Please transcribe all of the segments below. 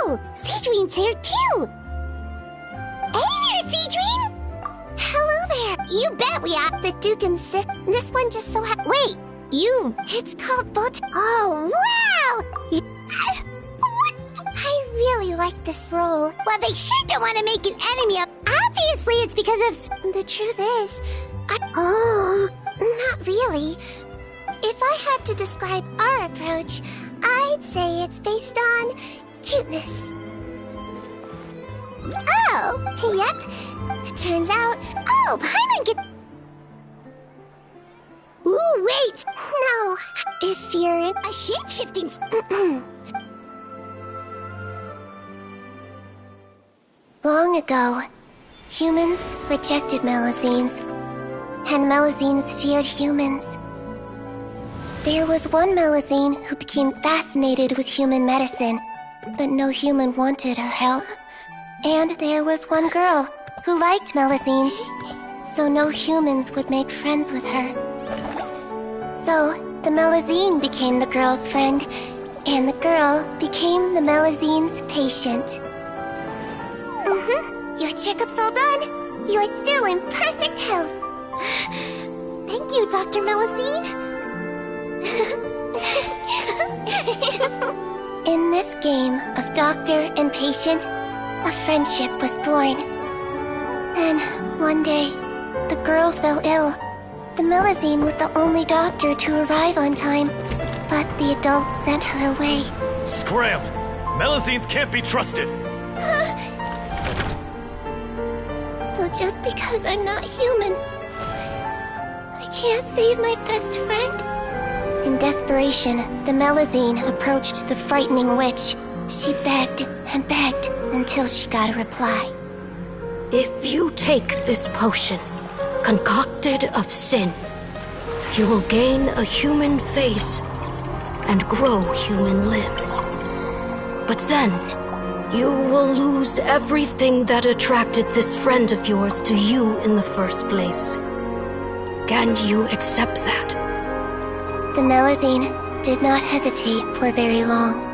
Oh, Seedween's here too! Hey there, Seedween! Hello there! You bet we are! The Duke and Sis. This one just so Wait! You! It's called Bot. Oh, wow! What? I really like this role. Well, they sure don't want to make an enemy of. Obviously, it's because of. The truth is, Oh, not really. If I had to describe our approach, I'd say it's based on cuteness. Oh, yep. It turns out. Oh, Paimon get. Ooh, wait! No, if you're in a shape-shifting. Long ago, humans rejected Melazines, and Melazines feared humans. There was one Melazine who became fascinated with human medicine, but no human wanted her help. And there was one girl who liked Melazines, so no humans would make friends with her. So, the Melazine became the girl's friend, and the girl became the Melazine's patient. Your checkup's all done. You're still in perfect health. Thank you, Dr. Melazine. In this game of doctor and patient, a friendship was born. Then, one day, the girl fell ill. The Melazine was the only doctor to arrive on time, but the adults sent her away. Scram! Melazines can't be trusted! So just because I'm not human, I can't save my best friend? In desperation, the Melazine approached the frightening witch. She begged and begged until she got a reply. If you take this potion, concocted of sin, you will gain a human face and grow human limbs. But then, you will lose everything that attracted this friend of yours to you in the first place. Can you accept that? The Melazine did not hesitate for very long.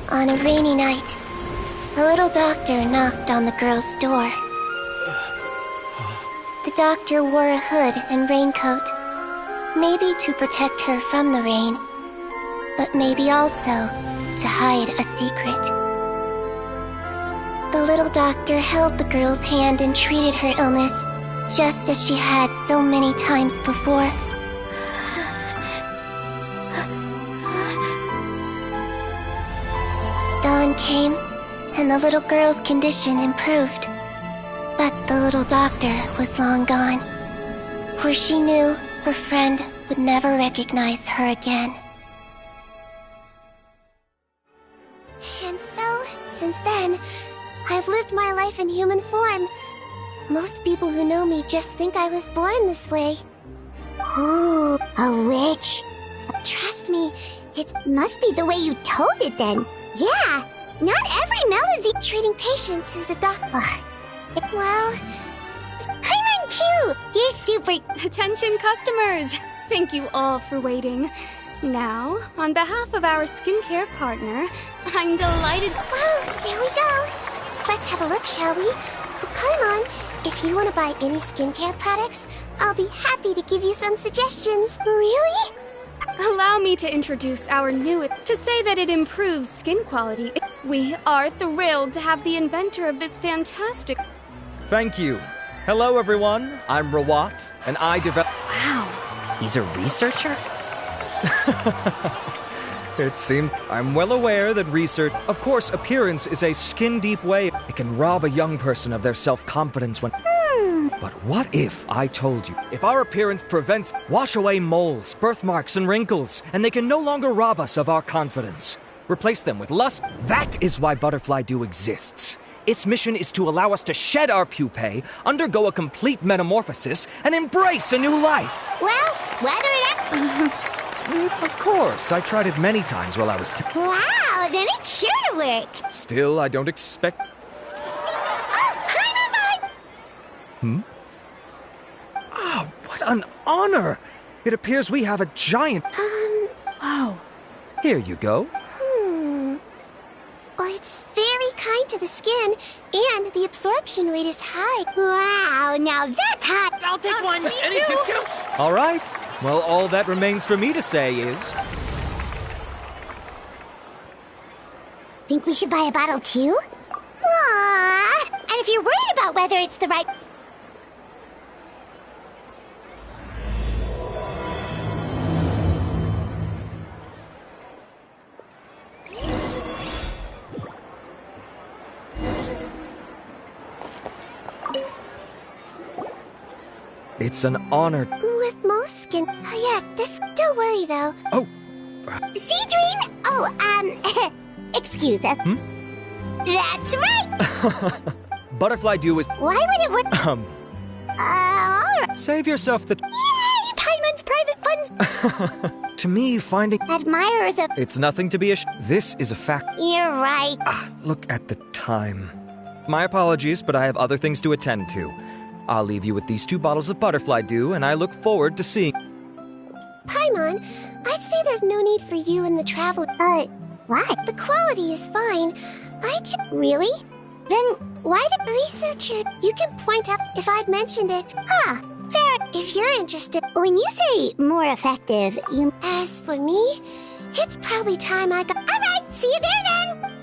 On a rainy night, a little doctor knocked on the girl's door. The doctor wore a hood and raincoat, maybe to protect her from the rain, but maybe also to hide a secret. The little doctor held the girl's hand and treated her illness, just as she had so many times before. Dawn came, and the little girl's condition improved. But the little doctor was long gone, for she knew her friend would never recognize her again. And so, since then, I've lived my life in human form. Most people who know me just think I was born this way. Ooh, a witch. Trust me, it must be the way you told it then. Yeah, not every Melazine treating patients is a doctor. Well, Paimon too! You're super... Attention customers! Thank you all for waiting. Now, on behalf of our skincare partner, I'm delighted... Well, there we go. Let's have a look, shall we? Paimon, if you want to buy any skincare products, I'll be happy to give you some suggestions. Really? Allow me to introduce our new... To say that it improves skin quality. We are thrilled to have the inventor of this fantastic... Thank you. Hello, everyone. I'm Rawat, and I develop... Wow. He's a researcher? It seems I'm well aware that research... Of course, appearance is a skin-deep way. It can rob a young person of their self-confidence when... But what if I told you, if our appearance prevents, wash away moles, birthmarks, and wrinkles, and they can no longer rob us of our confidence? Replace them with lust? That is why Butterfly Dew exists. Its mission is to allow us to shed our pupae, undergo a complete metamorphosis, and embrace a new life. Well, whether it... Of course, I tried it many times while I was... Wow, then it's sure to work. Still, I don't expect... Ah, what an honor! It appears we have a giant... Wow. Here you go. Oh, it's very kind to the skin, and the absorption rate is high. Wow, now that's hot. I'll take one. Any discounts? All right. Well, all that remains for me to say is... Think we should buy a bottle too? Aww. And if you're worried about whether it's the right... It's an honor. With most skin... Oh yeah, don't worry though. Oh, Seedream! Oh, excuse us. That's right! Butterfly Dew is... Why would it work? Alright. Save yourself the... Yay! Paimon's private funds! To me, finding... Admirers of... It's nothing to be This is a fact. You're right. Look at the time. My apologies, but I have other things to attend to. I'll leave you with these 2 bottles of Butterfly Dew, and I look forward to seeing... Paimon, I'd say there's no need for you in the travel... what? The quality is fine. Really? Then why the researcher? You can point out if I'd mentioned it. Huh, fair. If you're interested. When you say more effective, you... As for me, it's probably time I got... Alright, see you there then!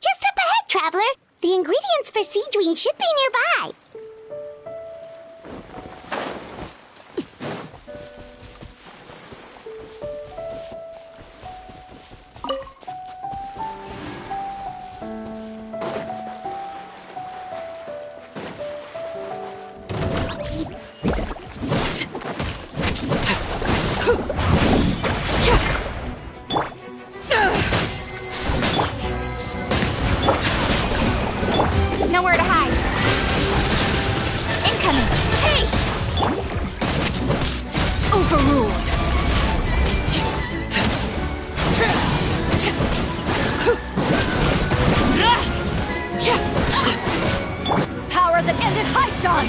Just up ahead, traveler. The ingredients for Seedream should be nearby. Nowhere to hide. Incoming. Hey! Overruled. Power that ended Hypnon!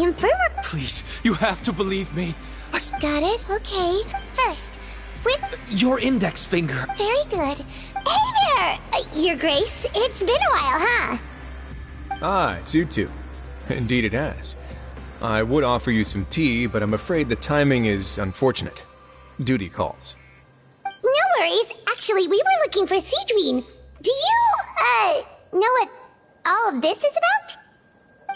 The infirmary. Please, you have to believe me. Got it? Okay. First, with Your index finger. very good. Hey there, Your Grace. It's been a while, huh? Ah, it's you two. Indeed it has. I would offer you some tea, but I'm afraid the timing is unfortunate. Duty calls. No worries. Actually, we were looking for Seedween. Do you, know what all of this is about?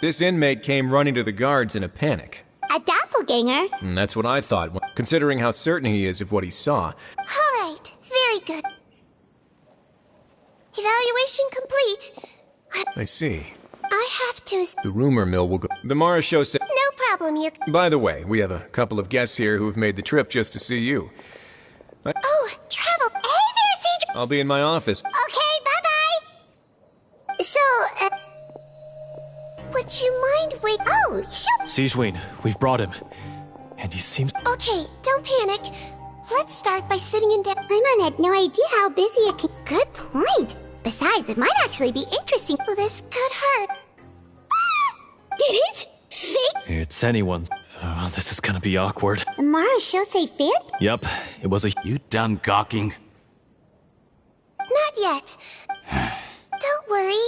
This inmate came running to the guards in a panic. A doppelganger? And that's what I thought, considering how certain he is of what he saw. All right. Very good. Evaluation complete. I see. I have to... The rumor mill will go. The Mara show said. No problem, Your... By the way, we have a couple of guests here who have made the trip just to see you. Oh, travel. Hey there, Seedween. I'll be in my office. Okay, bye-bye. So, would you mind wait... Oh, shoot. Sejuin, we've brought him. And he seems... Okay, don't panic. Let's start by sitting in down. Paimon had no idea how busy it can... Good point. Besides, it might actually be interesting. Well, this could hurt. Did it? Fake? It's anyone's. Oh, this is gonna be awkward. The Mara show say fit? Yep, it was a... You done gawking? Not yet. Don't worry.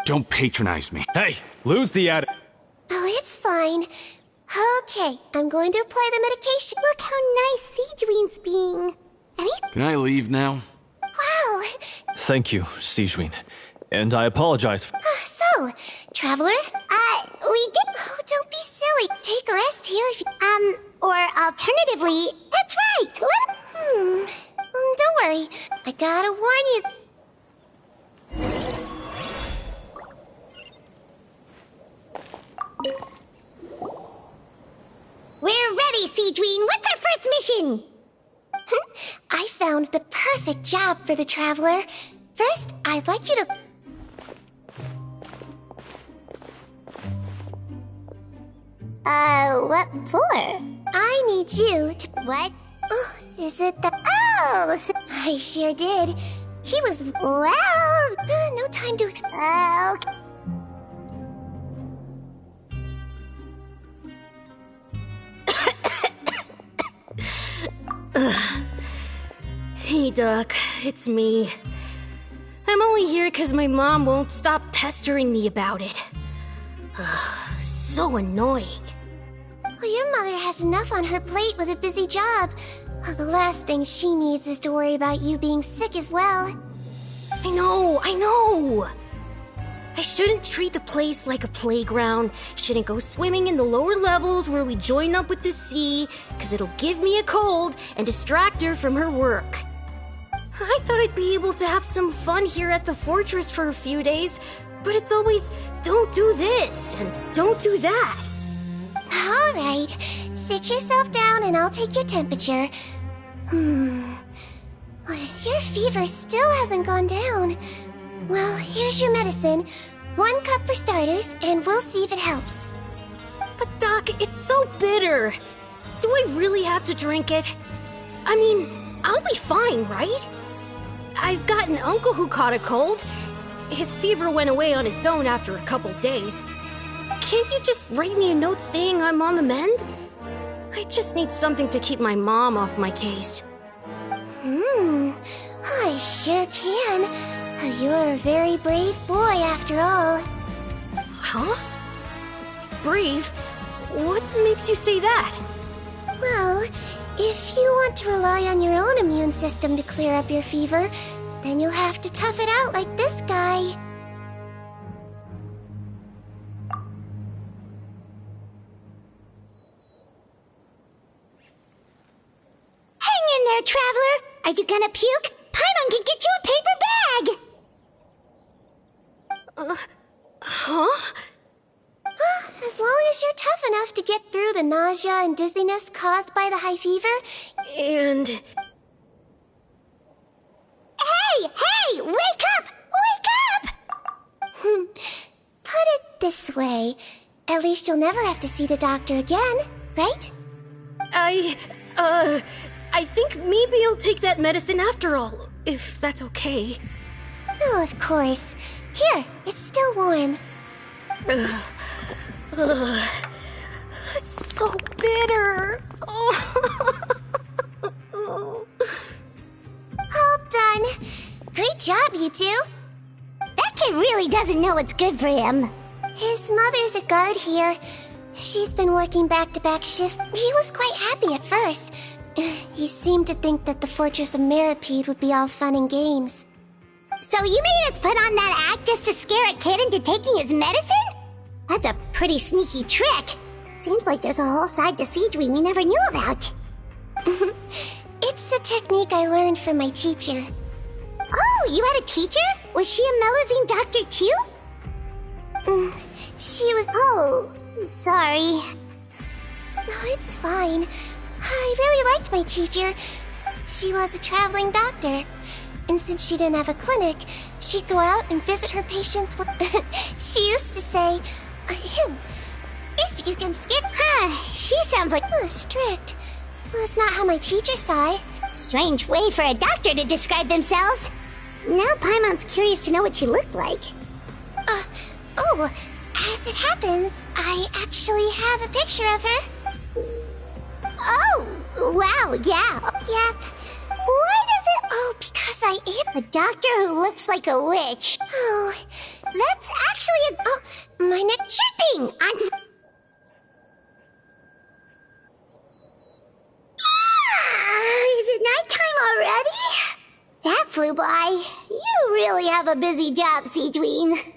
Don't patronize me. Hey, lose the attitude. Oh, it's fine. Okay, I'm going to apply the medication. Look how nice Seedween's being. Can I leave now? Wow. Thank you, Sejuin. And I apologize for... So, traveler? We did... Oh, don't be silly. Take a rest here if you... or alternatively... That's right! Don't worry. I gotta warn you... We're ready, Seedween. What's our first mission? I found the perfect job for the traveler. First, I'd like you to... What for? I need you to... What? Oh, is it the... Oh, I sure did. He was... Well... no time to... Okay. Hey, Doc, it's me. I'm only here because my mom won't stop pestering me about it. So annoying. Well, your mother has enough on her plate with a busy job. Well, the last thing she needs is to worry about you being sick as well. I know! I shouldn't treat the place like a playground, shouldn't go swimming in the lower levels where we join up with the sea, because it'll give me a cold and distract her from her work. I thought I'd be able to have some fun here at the fortress for a few days, but it's always, don't do this, and don't do that. All right, sit yourself down and I'll take your temperature. Your fever still hasn't gone down. Well, here's your medicine. 1 cup for starters, and we'll see if it helps. But Doc, it's so bitter. Do I really have to drink it? I mean, I'll be fine, right? I've got an uncle who caught a cold. His fever went away on its own after a couple days. Can't you just write me a note saying I'm on the mend? I just need something to keep my mom off my case. I sure can. You're a very brave boy, after all. Huh? Brave? What makes you say that? Well, if you want to rely on your own immune system to clear up your fever, then you'll have to tough it out like this guy. Hang in there, traveler! Are you gonna puke? Paimon can get you a paper bag! Huh? As long as you're tough enough to get through the nausea and dizziness caused by the high fever. And... Hey! Wake up! Wake up! Put it this way. At least you'll never have to see the doctor again, right? I think maybe I'll take that medicine after all, if that's okay. Oh, of course. Here, it's still warm. so bitter. All done. Great job, you two. That kid really doesn't know what's good for him. His mother's a guard here. She's been working back-to-back shifts. He was quite happy at first. He seemed to think that the Fortress of Meripede would be all fun and games. So you made us put on that act just to scare a kid into taking his medicine? That's a pretty sneaky trick. Seems like there's a whole side to Siegeween we never knew about. It's a technique I learned from my teacher. Oh, you had a teacher? Was she a Melusine doctor too? She was... Oh, sorry. No, it's fine. I really liked my teacher. She was a traveling doctor. And since she didn't have a clinic, she'd go out and visit her patients. She used to say, if you can skip... she sounds like... strict. Well, that's not how my teacher saw it. Strange way for a doctor to describe themselves. Now Paimon's curious to know what she looked like. As it happens, I actually have a picture of her. Oh, wow, yeah. Yep. Why does it... Oh, because I am a doctor who looks like a witch. Oh, that's actually a... Oh, my neck... Sure thing! Is it nighttime already? That flew by. You really have a busy job, Siegeween.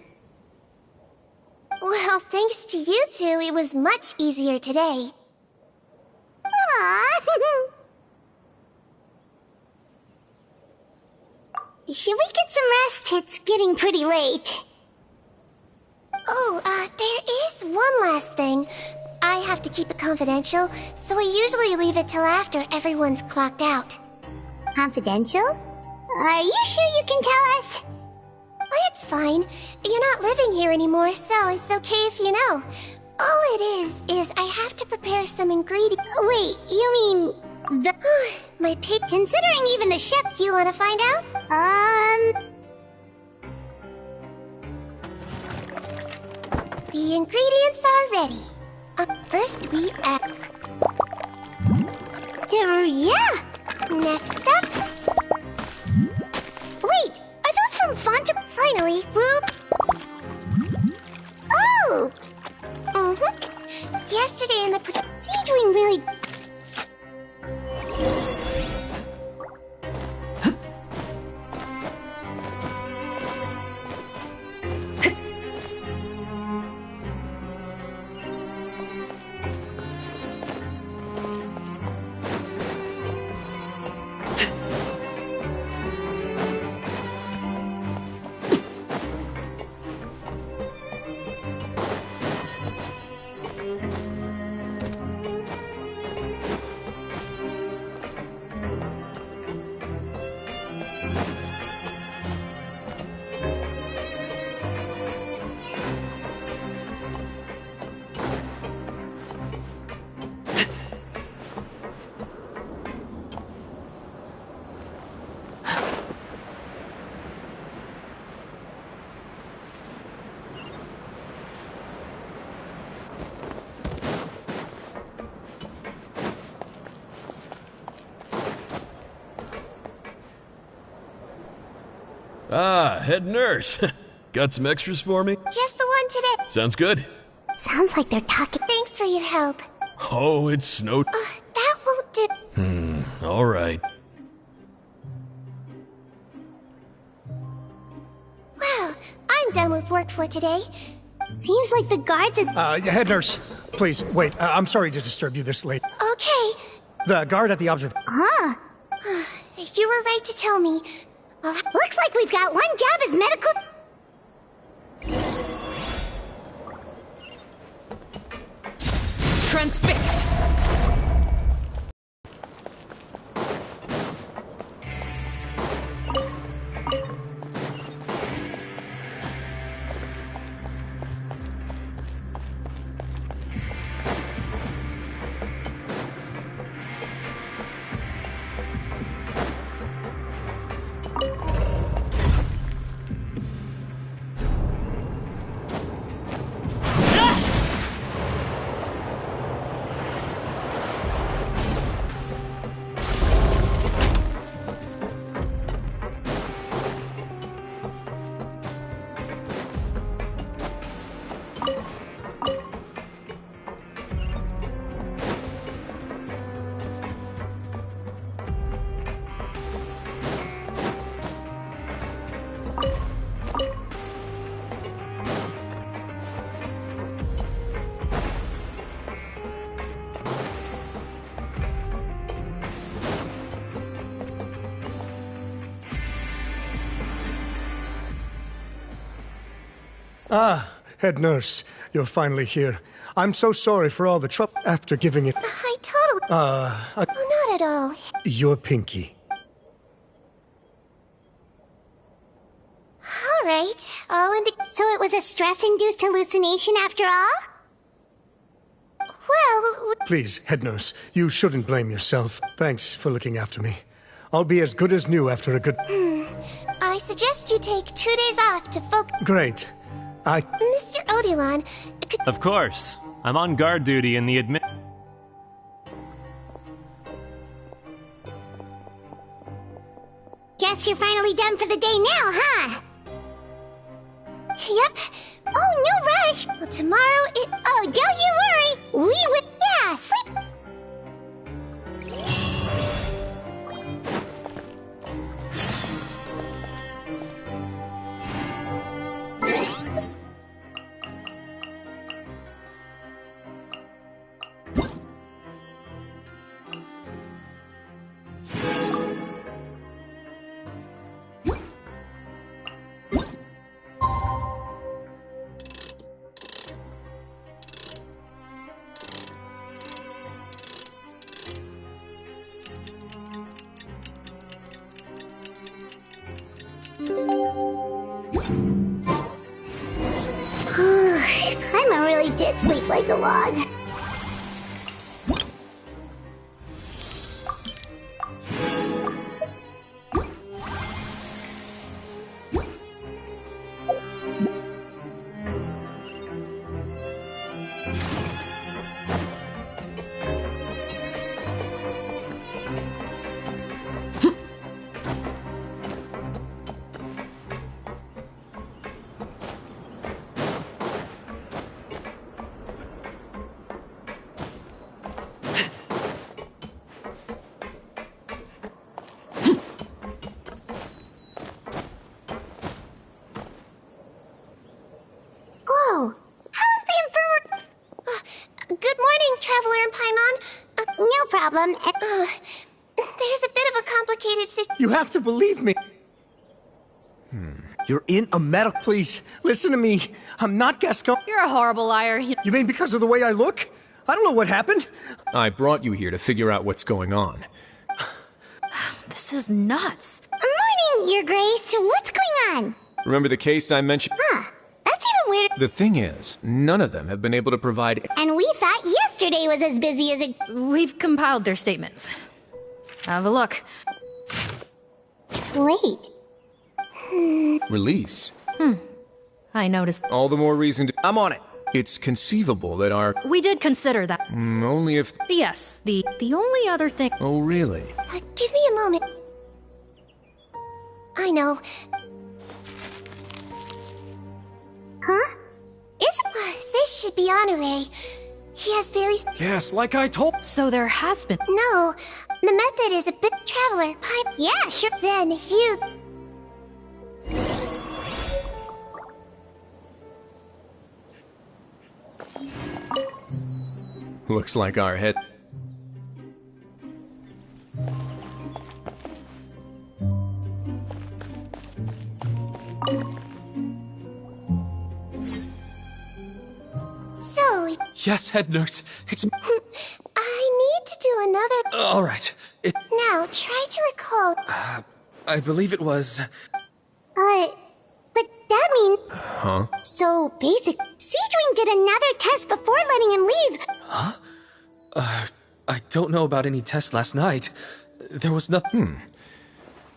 Well, thanks to you two, it was much easier today. Aww. Should we get some rest? It's getting pretty late. Oh, there is one last thing. I have to keep it confidential, so I usually leave it till after everyone's clocked out. Confidential? Are you sure you can tell us? Oh, it's fine. You're not living here anymore, so it's okay if you know. All it is I have to prepare some ingredients. Wait, you mean the... My pig... Considering even the chef... You want to find out? The ingredients are ready. First we add... Yeah! Next up... Wait! Are those from Font... Finally, whoop! Oh! Yesterday in the... Siegeween really... Ah, head nurse. Got some extras for me? Just the one today. Sounds good. Sounds like they're talking. Thanks for your help. Oh, it's snow... That won't do. All right. Well, I'm done with work for today. Seems like the guards are... Head nurse, please, wait. I'm sorry to disturb you this late. Okay. The guard at the observatory... You were right to tell me. Looks like we've got one job as medical... Transfixed! Ah, head nurse, you're finally here. I'm so sorry for all the trouble after giving it. I totally... Oh, not at all. Your pinky. All right. All in the... So it was a stress-induced hallucination after all? Well... Please, head nurse, you shouldn't blame yourself. Thanks for looking after me. I'll be as good as new after a good... I suggest you take 2 days off to focus... Great. Mr. Odilon... Of course. I'm on guard duty in the Guess you're finally done for the day now, huh? Yep. Oh, no rush. Well, tomorrow it... Oh, don't you worry. We would... Yeah, sleep... Paimon really did sleep like a log. Whoa! How is the infirmary? Good morning, Traveler and Paimon. No problem. There's a bit of a complicated situation. You have to believe me. You're in a medical... Please, listen to me. I'm not Gascon. You're a horrible liar. You mean because of the way I look? I don't know what happened. I brought you here to figure out what's going on. This is nuts. Morning, Your Grace. What's going on? Remember the case I mentioned? That's even weirder. The thing is, none of them have been able to provide... And we thought yesterday was as busy as it... We've compiled their statements. Have a look. Wait. Release. I noticed. All the more reason to... I'm on it. It's conceivable that our... We did consider that. Only if... Yes, the only other thing... Oh, really? Give me a moment. I know. Huh? This should be Honore. He has very... Yes, like I told. So there has been... No, the method is a bit... Traveler, Yeah, sure. Then you... Looks like our head... So... Yes, head nurse. It's... I need to do another... All right. Now, try to recall... I believe it was... But that means... Huh? So, basic... Seedring did another test before letting him leave. Huh? I don't know about any test last night. There was nothing...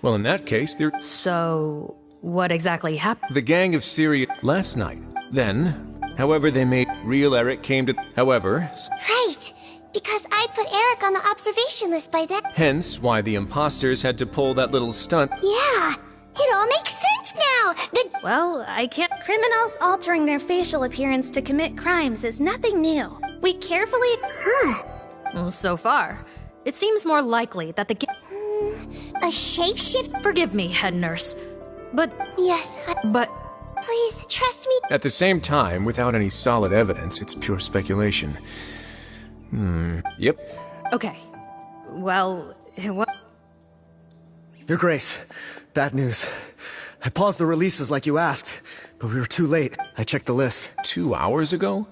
Well, in that case, there... So, what exactly happened? The gang of Syria last night. Then, however they made... Real Eric came to... However... Right. Because I put Eric on the observation list by then. Hence, why the imposters had to pull that little stunt. Yeah. It all makes sense now. Well, I can't... Criminals altering their facial appearance to commit crimes is nothing new. We carefully... Well, so far, it seems more likely that the... A shapeshift? Forgive me, head nurse, but... Yes, But... Please, trust me. At the same time, without any solid evidence, it's pure speculation. Yep. Okay. Well, what... Your Grace, bad news. I paused the releases like you asked, but we were too late. I checked the list. 2 hours ago?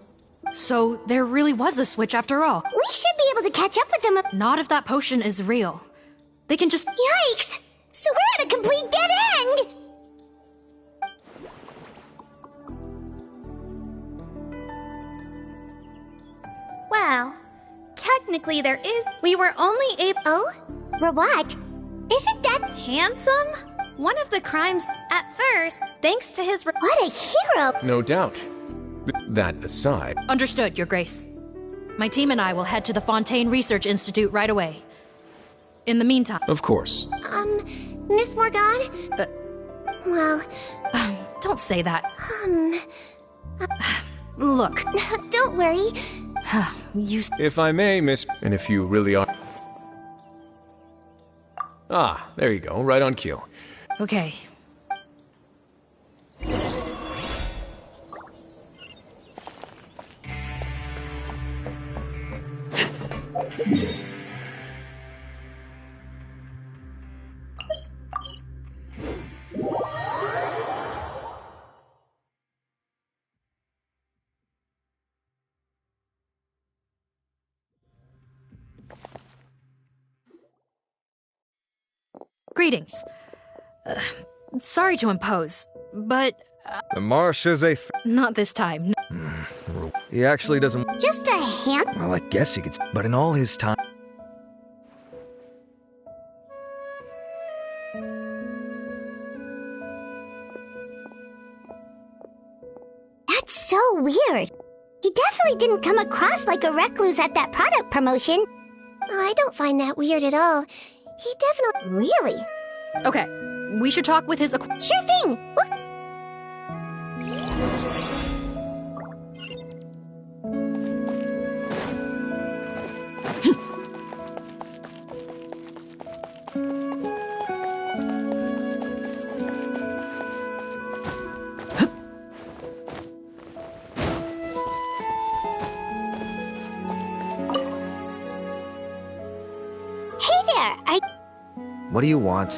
So there really was a switch after all. We should be able to catch up with them. Not if that potion is real. They can just... Yikes! So we're at a complete dead end! Well, technically there is. We were only able. Oh? What? Isn't that handsome? One of the crimes at first, thanks to his. What a hero! No doubt. That aside. Understood, Your Grace. My team and I will head to the Fontaine Research Institute right away. In the meantime... Of course. Miss Morgan? Well... Don't say that. Look. Don't worry. You... If I may, miss... And if you really are... Ah, there you go, right on cue. Okay. Greetings. Sorry to impose, but... The marsh is a... Not this time. He actually doesn't... Just a hand? Well, I guess you could... But in all his time... That's so weird. He definitely didn't come across like a recluse at that product promotion. I don't find that weird at all. He definitely... Really? Okay, we should talk with his... Sure thing! What do you want?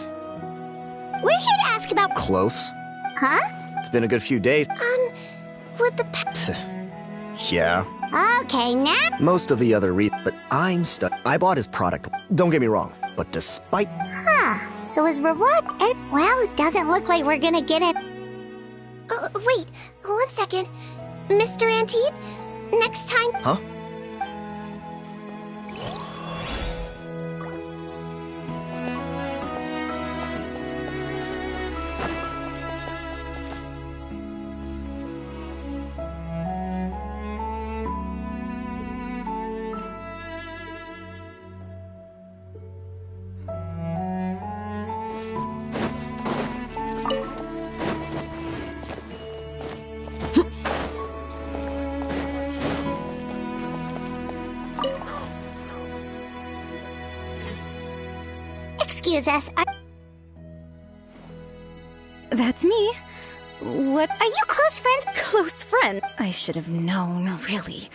We're here to ask about... Close? Huh? It's been a good few days. With the... Yeah. Okay, now... Most of the other but I'm stuck. I bought his product. Don't get me wrong. But despite... Huh. So his reward... Well, it doesn't look like we're gonna get it. Wait. 1 second. Mr. Antibes? Next time... Huh? Excuse us. That's me. What? Are you close friends? Close friend? I should have known, really.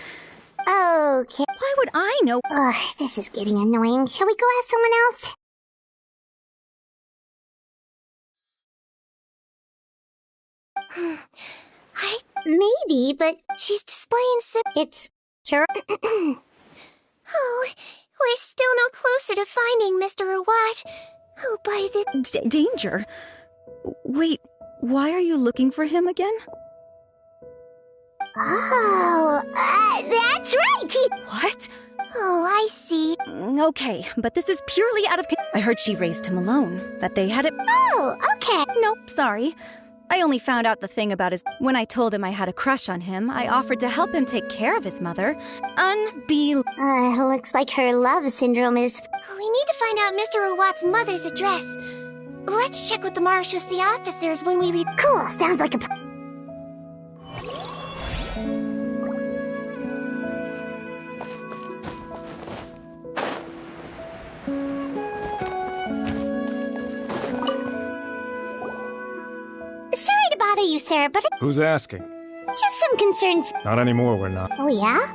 Okay. Why would I know? Ugh, this is getting annoying. Shall we go ask someone else? Maybe, but she's displaying it's... Sure. Oh, we're still no closer to finding Mr. Rawat. Oh, by the... Danger? Wait, why are you looking for him again? Oh, that's right! What? Oh, I see. Okay, but this is purely out of... I heard she raised him alone, that they had it... Oh, okay. Nope, sorry. I only found out the thing about his... When I told him I had a crush on him, I offered to help him take care of his mother. Looks like her love syndrome is... We need to find out Mr. Rawat's mother's address. Let's check with the Marechaussee officers when we Cool, sounds like a Sorry to bother you, sir, but... Who's asking? Just some concerns. Not anymore, we're not. Oh, yeah?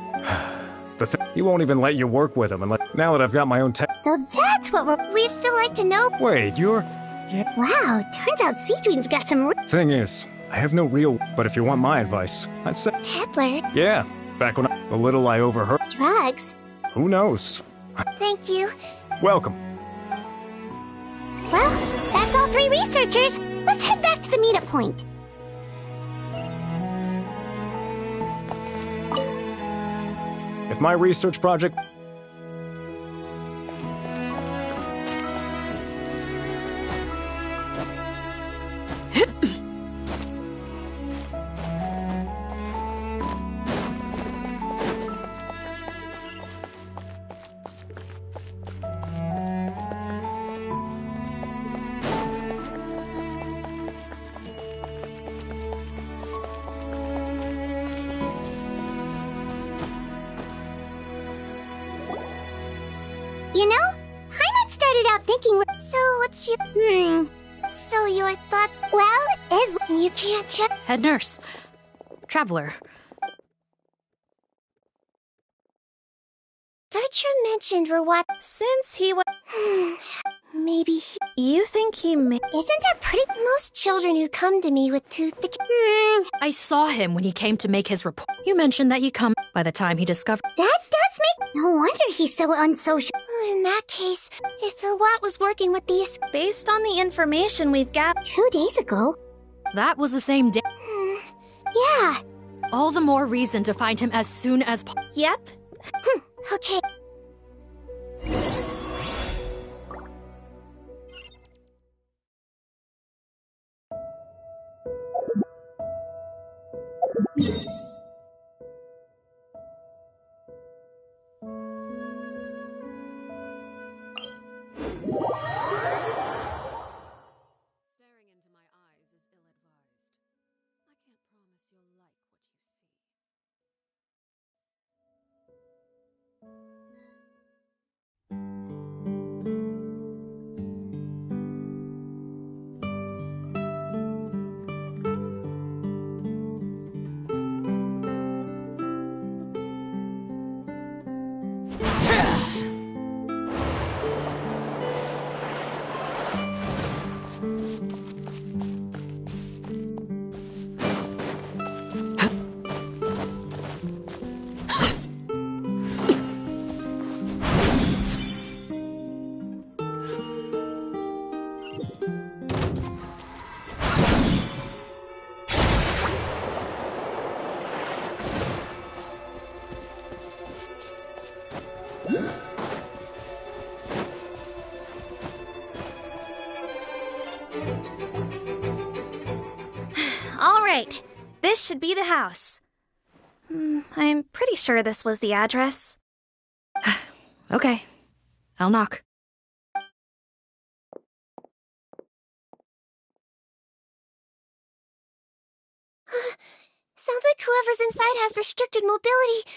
He won't even let you work with him unless... Now that I've got my own tech... So that's what we'd still like to know. Wait, you're... Yeah. Wow, turns out Seedween's got some... Thing is, I have no real... But if you want my advice, I'd say... Peddler? Yeah, back when the little I overheard... Drugs? Who knows? Thank you. Welcome. Well, that's all 3 researchers. Let's head back to the meetup point. If my research project... You know, Paimon started out thinking... So, what's your... So, your thoughts... Well, you can't check... Head nurse. Traveler. Bertram mentioned what... Since he was... Maybe he... You think he may... Isn't that pretty? Most children who come to me with toothache... I saw him when he came to make his report. You mentioned that he'd come by the time he discovered... That does make... No wonder he's so unsocial. In that case, if Verwat was working with these... Based on the information we've got... 2 days ago? That was the same day. Yeah. All the more reason to find him as soon as possible. Yep. Okay. Alright, this should be the house. I'm pretty sure this was the address. Okay, I'll knock. Sounds like whoever's inside has restricted mobility.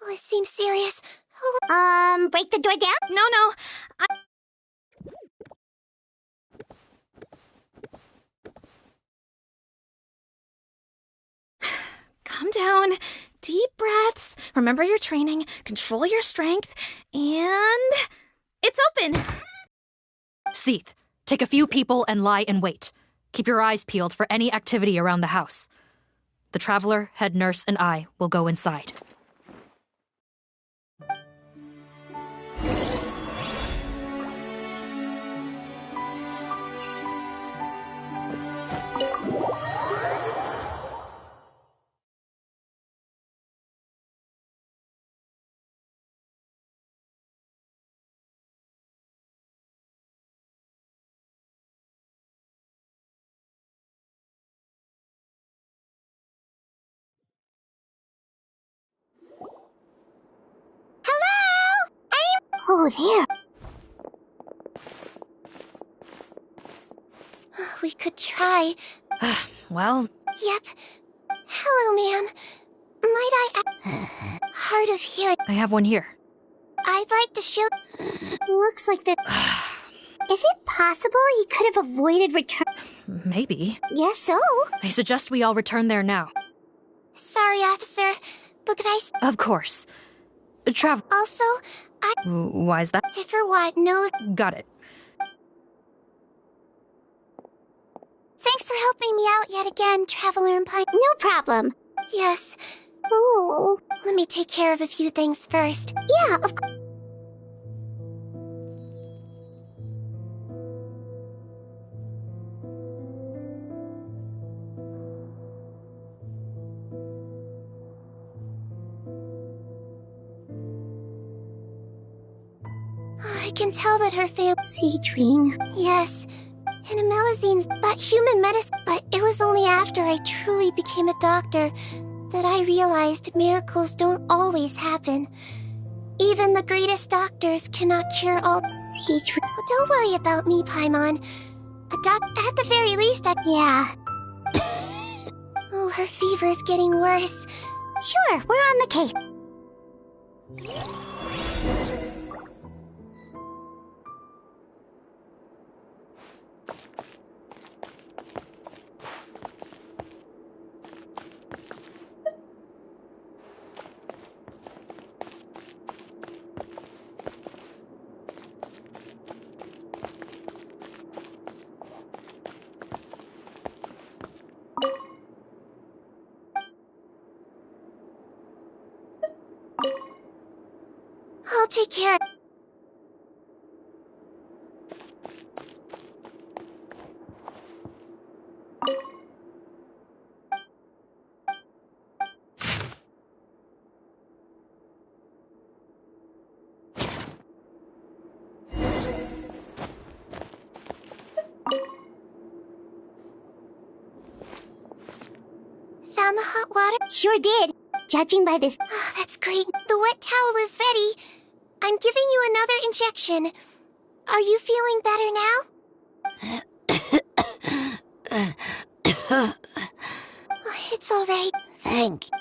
Oh, it seems serious. Break the door down? No. Calm down. Deep breaths. Remember your training. Control your strength. And... it's open! Seath, take a few people and lie in wait. Keep your eyes peeled for any activity around the house. The Traveler, head nurse, and I will go inside. Oh, there. We could try. Well... Yep. Hello, ma'am. Might I... Hard of hearing. I have one here. I'd like to show... Looks like that... Is it possible he could have avoided return... Maybe. Yes, so. I suggest we all return there now. Sorry, officer, but could I... Of course. Travel... Also, Why is that? If Verwat knows... Got it. Thanks for helping me out yet again, Traveler and Pine. No problem. Yes. Oh. Let me take care of a few things first. Yeah, of course. I can tell that her Seedring. Yes. And Amelizine's but human medicine. But it was only after I truly became a doctor that I realized miracles don't always happen. Even the greatest doctors cannot cure all. Seedring. Oh, don't worry about me, Paimon. At the very least, yeah. Oh, her fever's getting worse. Sure, we're on the case. I'll take care of. Found the hot water? Sure did. Judging by this. Oh, that's great. The wet towel is ready. I'm giving you another injection. Are you feeling better now? Oh, it's all right. Thank you.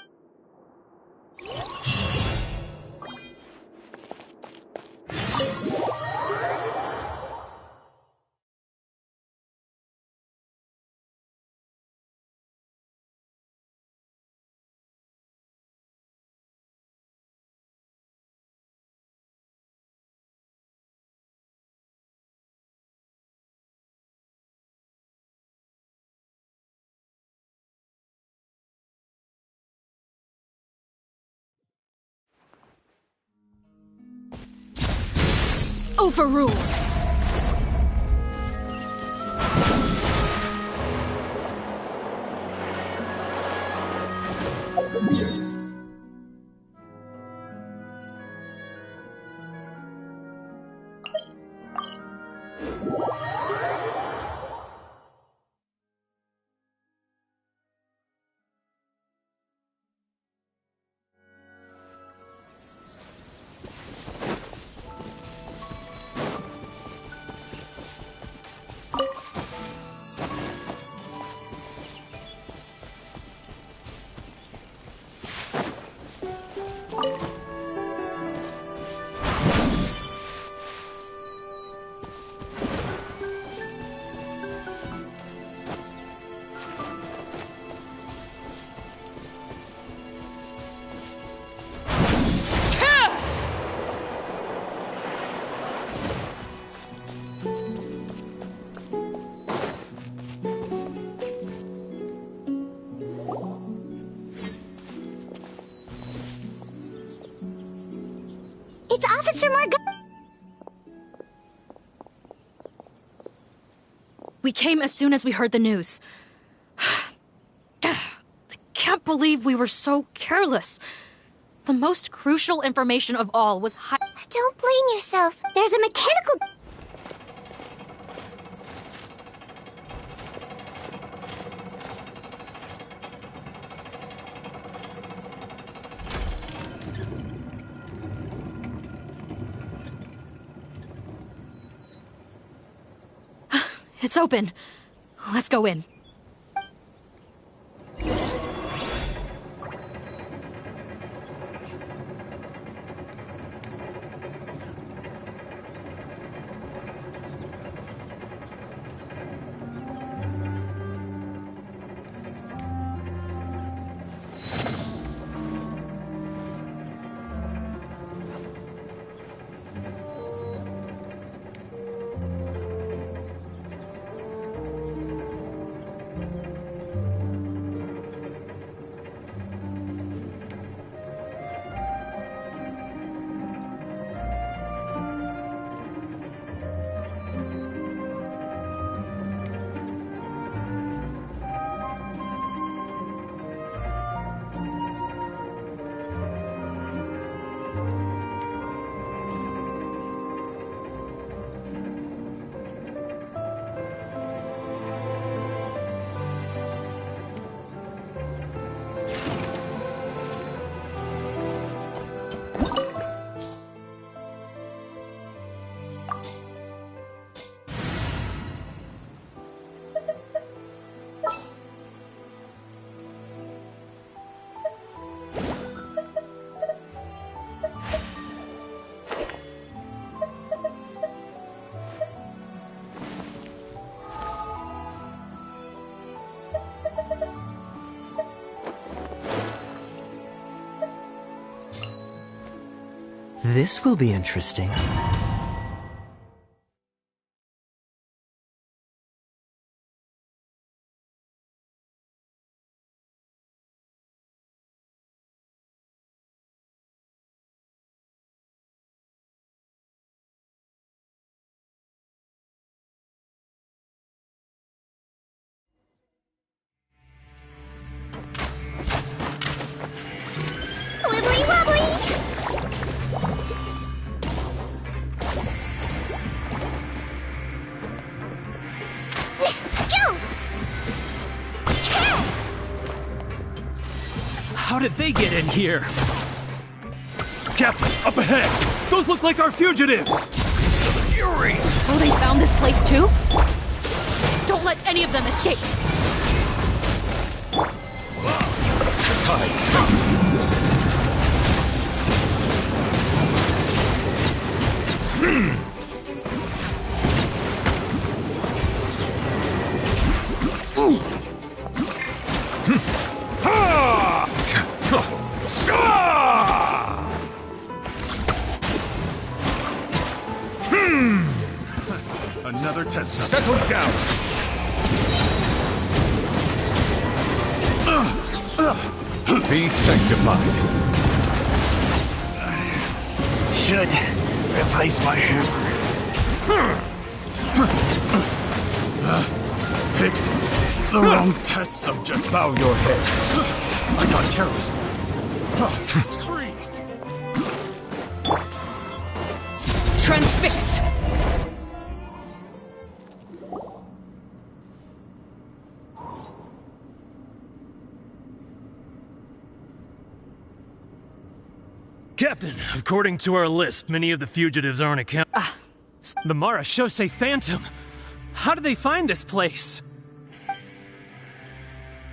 Overruled. It's Officer Margot. We came as soon as we heard the news. I can't believe we were so careless. The most crucial information of all was Don't blame yourself. There's a mechanical... It's open. Let's go in. This will be interesting. Wibbly wobbly! Go! How did they get in here? Captain, up ahead! Those look like our fugitives! Fury! So they found this place too? Don't let any of them escape! Another test. Settle down. Be sanctified. Should replace my hammer. Picked the wrong test subject. Bow your head. I got careless. Transfixed! Captain, according to our list, many of the fugitives aren't accounted. The Mara shows say Phantom. How did they find this place?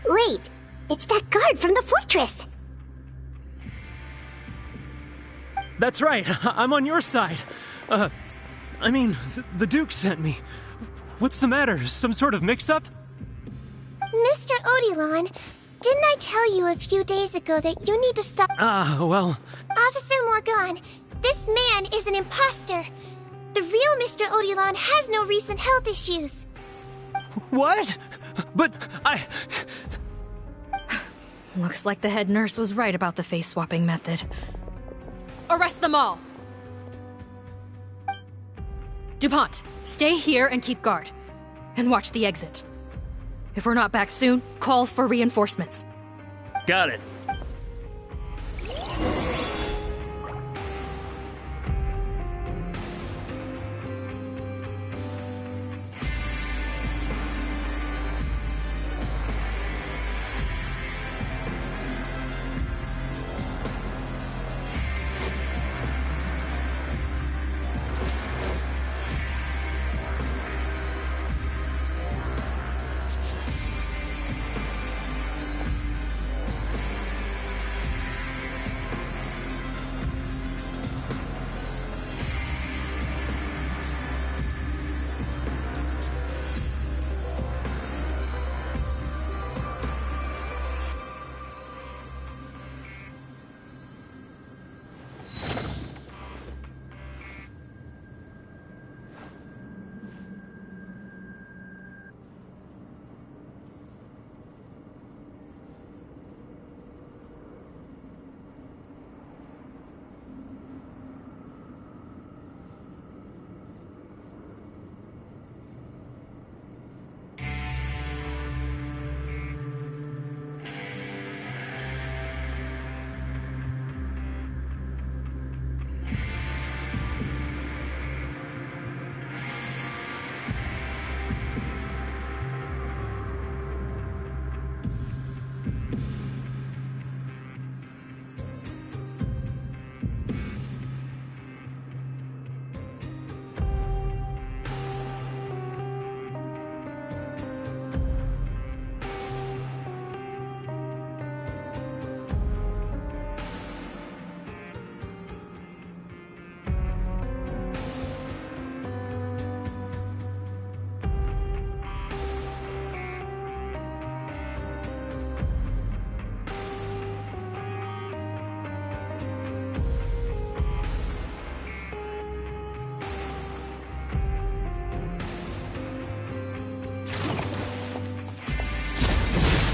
Wait, it's that guard from the fortress! That's right, I'm on your side. The Duke sent me. What's the matter? Some sort of mix-up? Mr. Odilon, didn't I tell you a few days ago that you need to stop— well— Officer Morgan, this man is an imposter. The real Mr. Odilon has no recent health issues. What? But Looks like the head nurse was right about the face-swapping method. Arrest them all! DuPont, stay here and keep guard. And watch the exit. If we're not back soon, call for reinforcements. got it.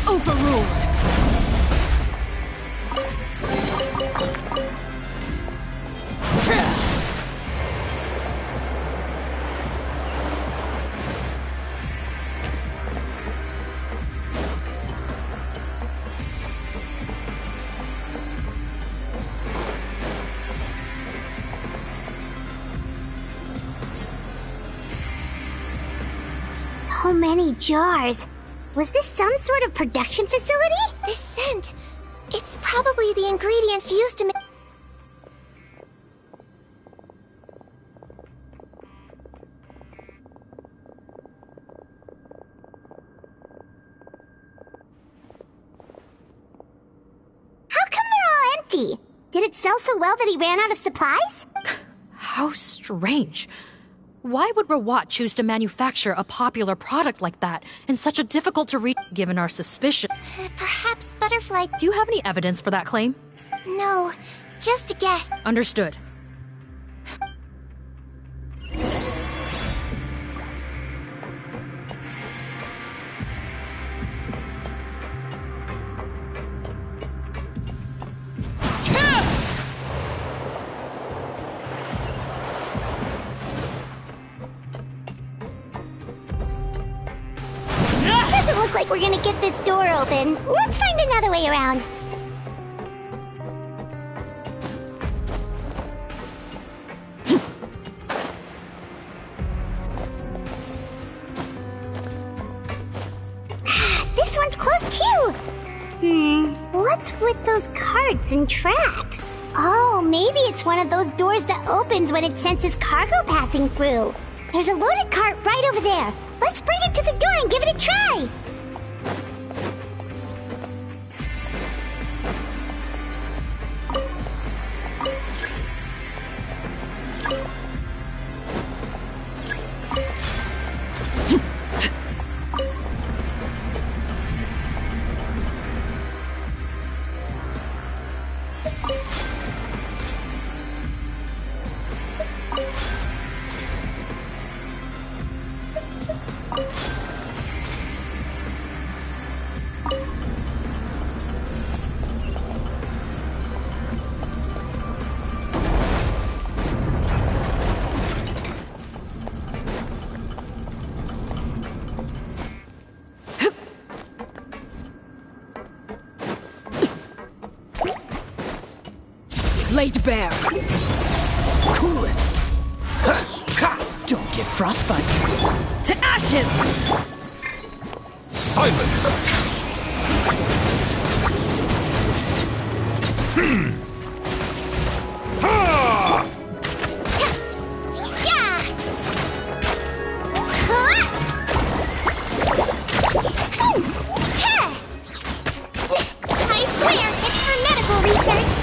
Overruled. So many jars. Was this some sort of production facility? This scent. It's probably the ingredients used to make. How come they're all empty? Did it sell so well that he ran out of supplies? How strange. Why would Rawat choose to manufacture a popular product like that in such a difficult to reach, given our suspicion? Perhaps Butterfly. Do you have any evidence for that claim? No, just a guess. Understood. Doesn't look like we're gonna get this door open. Let's find another way around. This one's closed too. What's with those carts and tracks? Oh, maybe it's one of those doors that opens when it senses cargo passing through. There's a loaded cart right over there. Let's bring it to the door and give it a try. Laid bare. Cool it. Don't get frostbite. To ashes! Silence! Ha! Yeah! I swear, it's for medical research.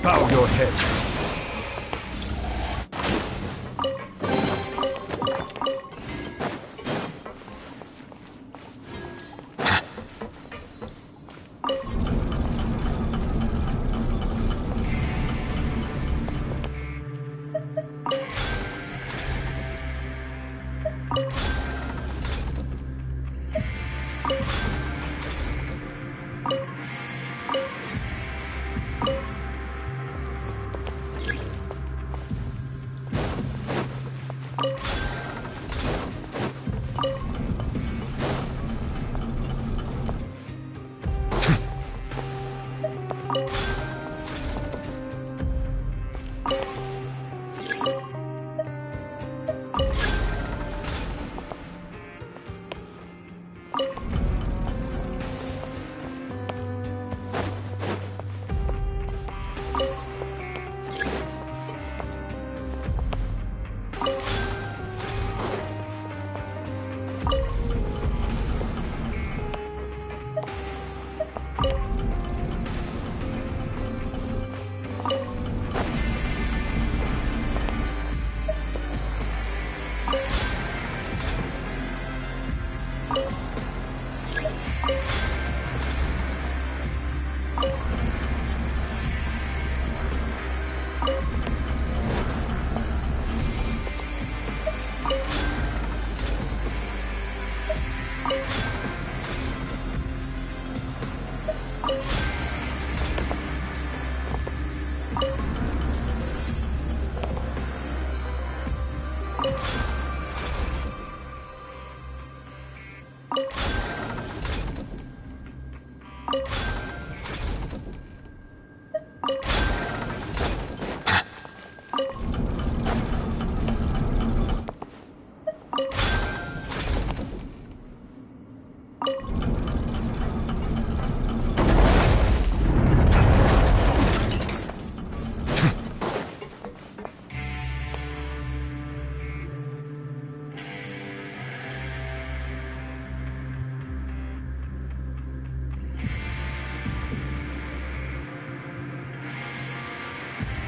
Bow your head.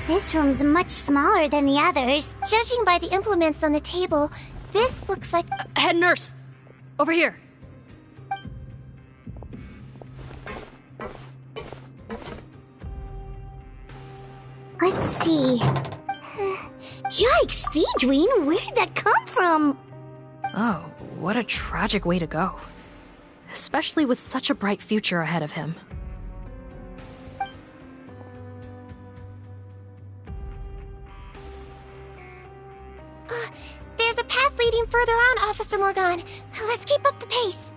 This room's much smaller than the others. Judging by the implements on the table, this looks like... Head nurse! Over here! Let's see... Yikes, Seedween, where did that come from? Oh, what a tragic way to go. Especially with such a bright future ahead of him. There's a path leading further on, Officer Morgan. Let's keep up the pace.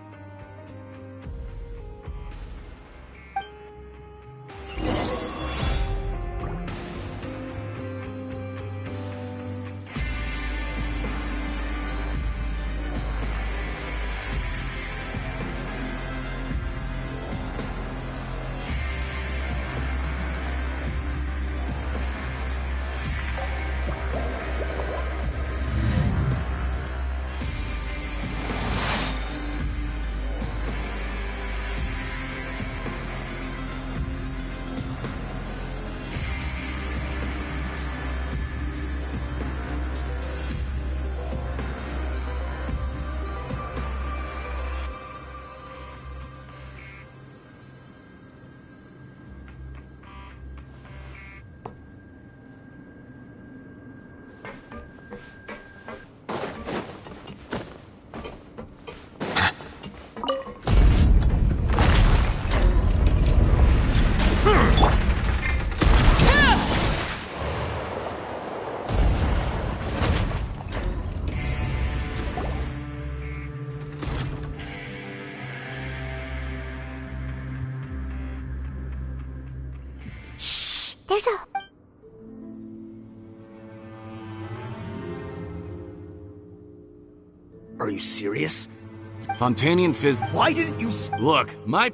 There's a... Are you serious? Fontanian Fizz. Why didn't you Look, my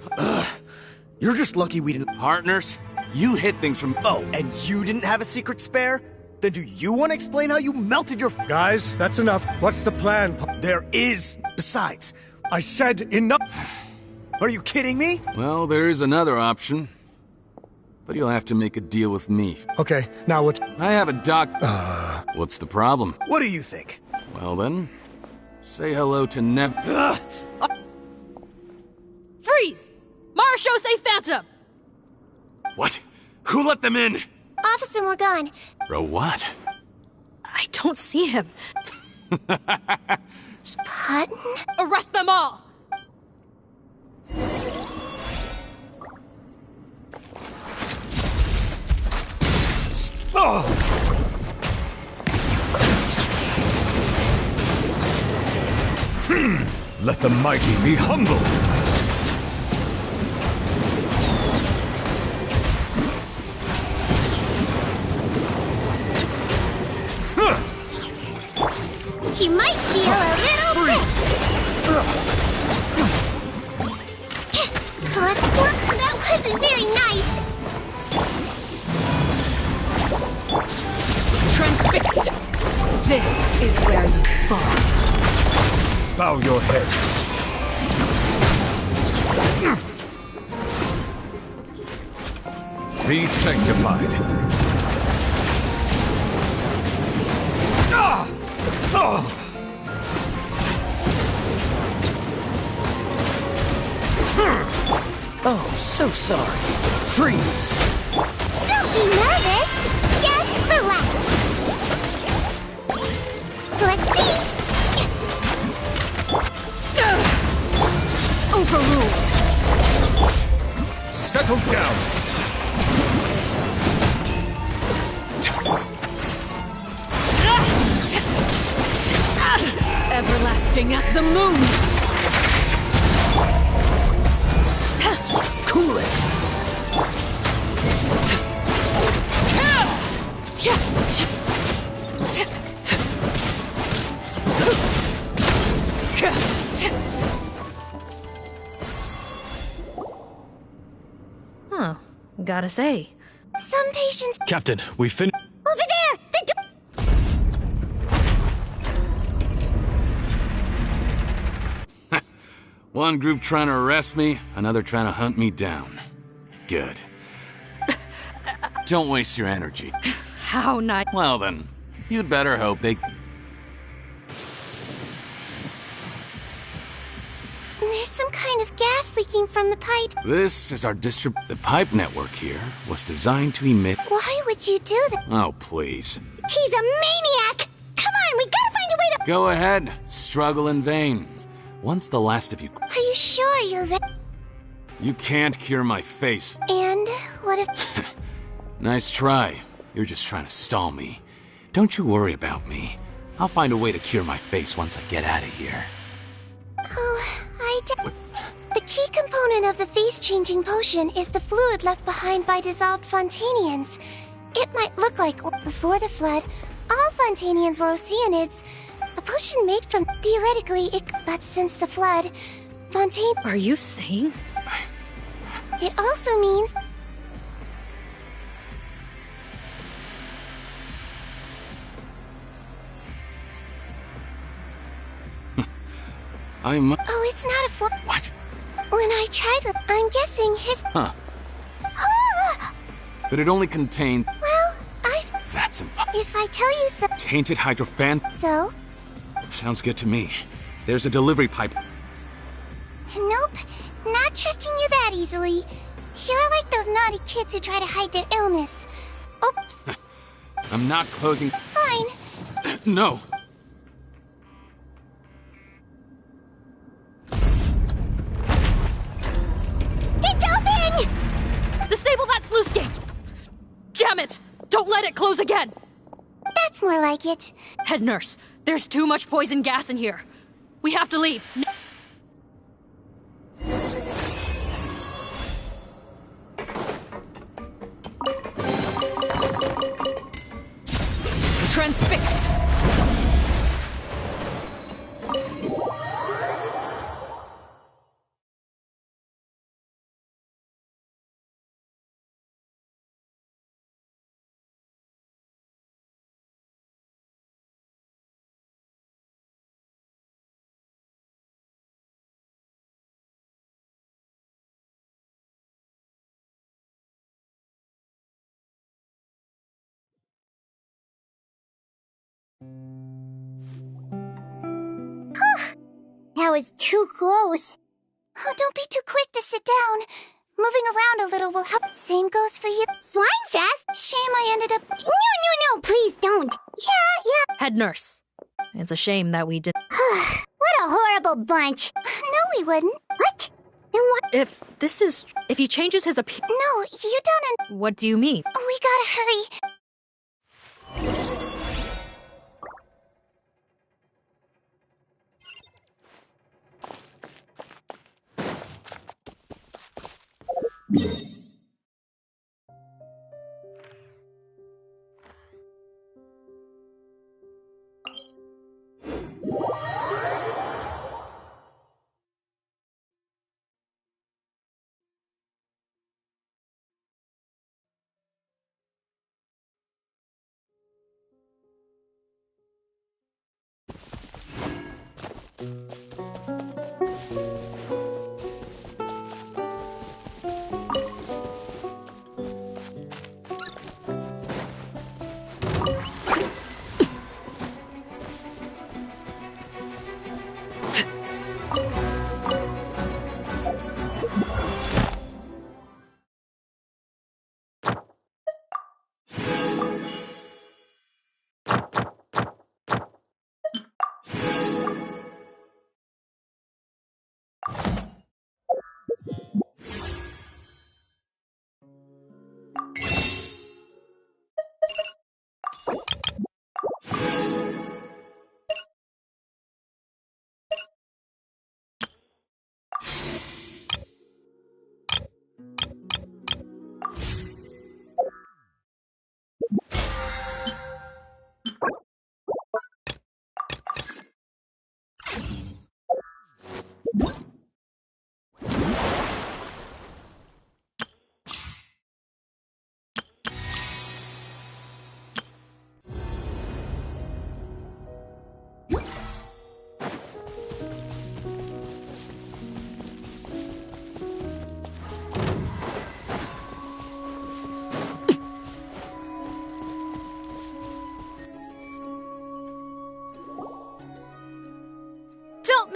You're just lucky we didn't... Partners, you hit things from... Oh, and you didn't have a secret spare? Then do you want to explain how you melted your... Guys, that's enough. What's the plan? There is. Besides, I said enough. Are you kidding me? Well, there is another option. But you'll have to make a deal with me. Okay, now what? I have a doc... What's the problem? What do you think? Well then, say hello to Nev... Freeze! Marshall, say Phantom! What? Who let them in? Officer Morgan. Bro, what? I don't see him. Putton? Arrest them all! Let the mighty be humbled! He might feel a little bit. Let's look. That wasn't very nice. Transfixed. This is where you fall. Bow your head. Be sanctified. Oh, so sorry. Freeze! Don't be nervous. Just relax. Let's see. Overruled. Settle down. Everlasting as the moon! Cool it! Huh. Gotta say. Some patients. Captain, we fin- Over there! The One group trying to arrest me, another trying to hunt me down. Good. Don't waste your energy. How nice. Well then, you'd better hope they... There's some kind of gas leaking from the pipe. This is our The pipe network here was designed to emit... Why would you do that? Oh, please. He's a maniac! Come on, we gotta find a way to... Go ahead. Struggle in vain. Once the last of you... Are you sure you're You can't cure my face. And what if... Nice try. You're just trying to stall me. Don't you worry about me. I'll find a way to cure my face once I get out of here. Oh, The key component of the face-changing potion is the fluid left behind by dissolved Fontanians. It might look like before the flood, all Fontanians were Oceanids. A potion made from theoretically but since the flood, Fontaine. Are you saying? It also means Oh, it's not a What? When I tried, I'm guessing his. Huh. But it only contained... Well, That's impossible. If I tell you so. Tainted hydrophan... So? Sounds good to me. There's a delivery pipe. Nope, not trusting you that easily. You're like those naughty kids who try to hide their illness. Oh. I'm not closing... Fine. No. It's open! Disable that sluice gate! Jam it! Don't let it close again! That's more like it. Head nurse, there's too much poison gas in here. We have to leave. Transfixed! That was too close. Oh, don't be too quick to sit down. Moving around a little will help. Same goes for you. Flying fast? Shame I ended up... No, please don't. Yeah. Head nurse, it's a shame that we did. What a horrible bunch. No, we wouldn't. What? Then what? If he changes his opinion... No, you don't... What do you mean? We gotta hurry.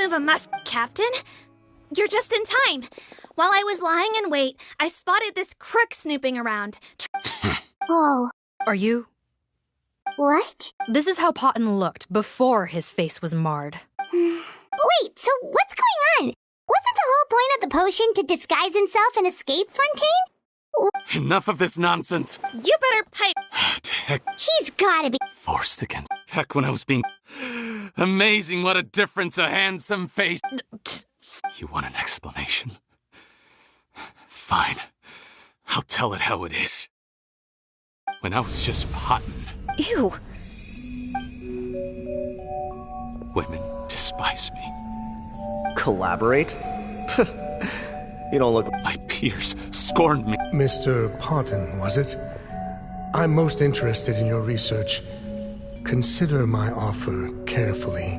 move a Captain? You're just in time. While I was lying in wait, I spotted this crook snooping around. Oh. Are you? What? This is how Potton looked before his face was marred. Wait, so what's going on? Wasn't the whole point of the potion to disguise himself and escape Fontaine? Enough of this nonsense. You better pipe. Heck, He's gotta be forced against. Heck, when I was being... Amazing what a difference a handsome face... You want an explanation? Fine. I'll tell it how it is. When I was just Potton... Ew. Women despise me. Collaborate? You don't look... My peers scorned me. Mr. Potton, was it? I'm most interested in your research. Consider my offer carefully.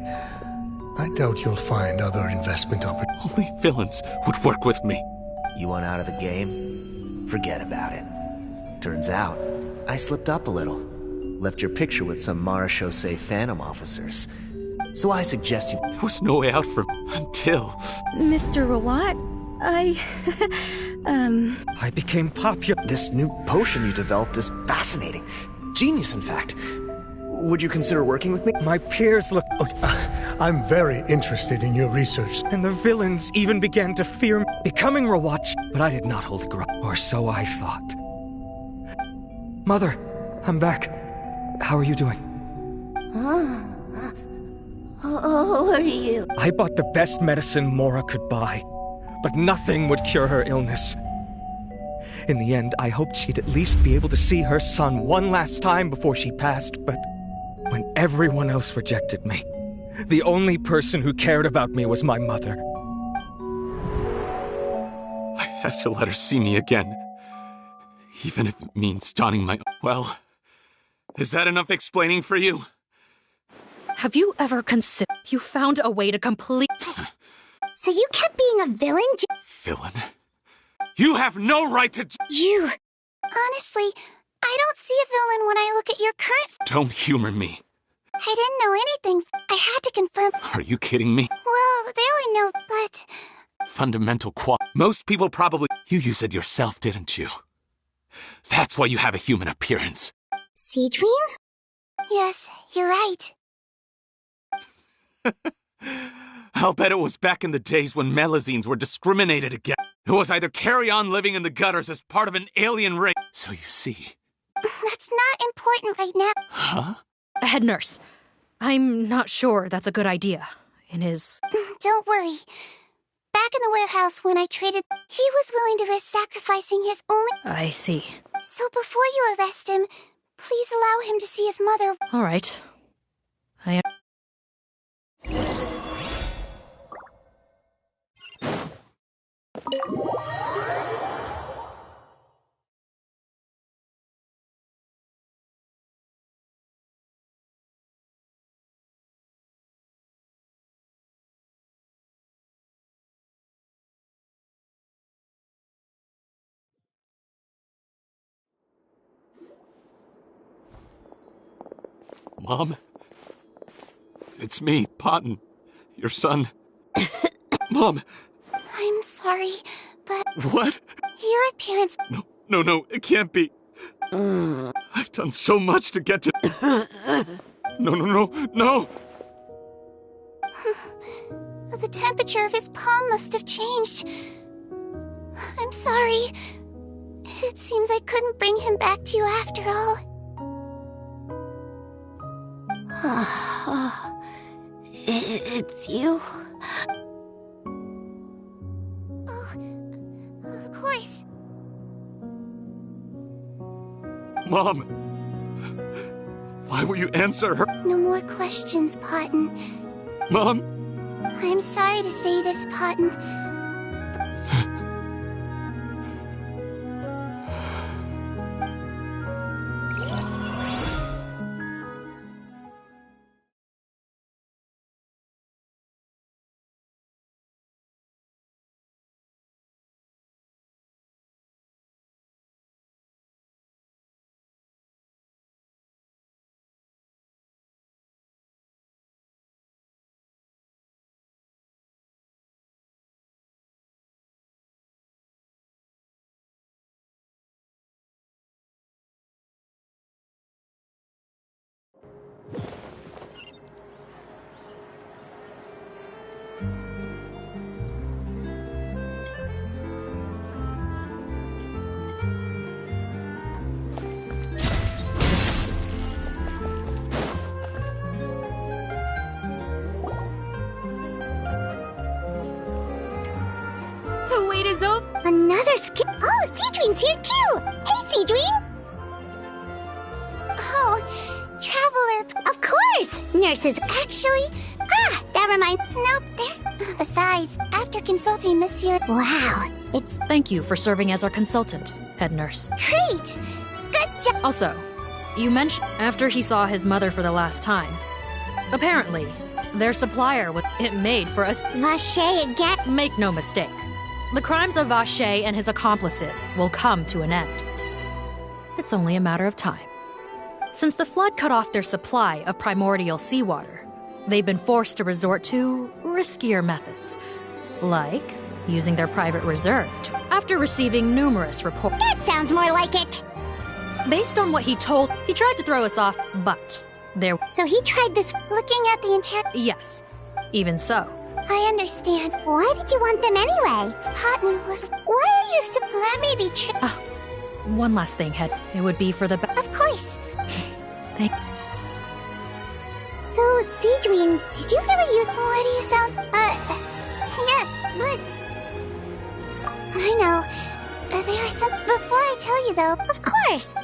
I doubt you'll find other investment opportunities. Only villains would work with me. You want out of the game? Forget about it. Turns out, I slipped up a little. Left your picture with some Marechaussee Phantom officers. So I suggest you... There was no way out for me until... Mr. Rawat, I became popular. This new potion you developed is fascinating. Genius, in fact. Would you consider working with me? My peers look... I'm very interested in your research. And the villains even began to fear me. Becoming Rawatch, but I did not hold a grudge. Or so I thought. Mother, I'm back. How are you doing? Who are you? I bought the best medicine Mora could buy, but nothing would cure her illness. In the end, I hoped she'd at least be able to see her son one last time before she passed, but when everyone else rejected me, the only person who cared about me was my mother. I have to let her see me again. Even if it means donning my... Well, is that enough explaining for you? Have you ever considered you found a way to complete... So you kept being a villain? Villain? You have no right to... You... Honestly, I don't see a villain when I look at your current... Don't humor me. I didn't know anything. I had to confirm... Are you kidding me? Well, there were no... but... Fundamental Most people probably... You used it yourself, didn't you? That's why you have a human appearance. Seedween? Yes, you're right. I'll bet it was back in the days when Melazines were discriminated against. It was either carry on living in the gutters as part of an alien race. So you see... That's not important right now. Huh? Head nurse, I'm not sure that's a good idea. In his... Don't worry. Back in the warehouse when I traded, he was willing to risk sacrificing his only... I see. So before you arrest him, please allow him to see his mother. All right. I am... Mom? It's me, Potton. Your son. Mom! I'm sorry, but... What? Your appearance... No, it can't be. I've done so much to get to... No! The temperature of his palm must have changed. I'm sorry. It seems I couldn't bring him back to you after all. It's you? Oh, of course. Mom! Why will you answer her? No more questions, Potton. Mom! I'm sorry to say this, Potton. The wait is over. Another skin. Oh, Seedween's here too! Hey, Seedween! Oh, Traveler. Of course! Nurses. Actually, that reminds. Nope, there's. Besides, after consulting Monsieur. Wow, it's. Thank you for serving as our consultant, head nurse. Great! Good job! Also, you mentioned after he saw his mother for the last time. Apparently, their supplier was it made for us. Vache again? Make no mistake. The crimes of Vache and his accomplices will come to an end. It's only a matter of time. Since the flood cut off their supply of primordial seawater, they've been forced to resort to riskier methods, like using their private reserve after receiving numerous reports. That sounds more like it! Based on what he told, he tried to throw us off, but there... So he tried this looking at the entire... Yes, even so. I understand. Why did you want them anyway? Cotton was... Why are you still... That may be true. One last thing, Head. It would be for the... Of course. Thank... So, Seedween, did you really use... What do you sound... Yes, but... I know. There are some... Before I tell you, though, of course.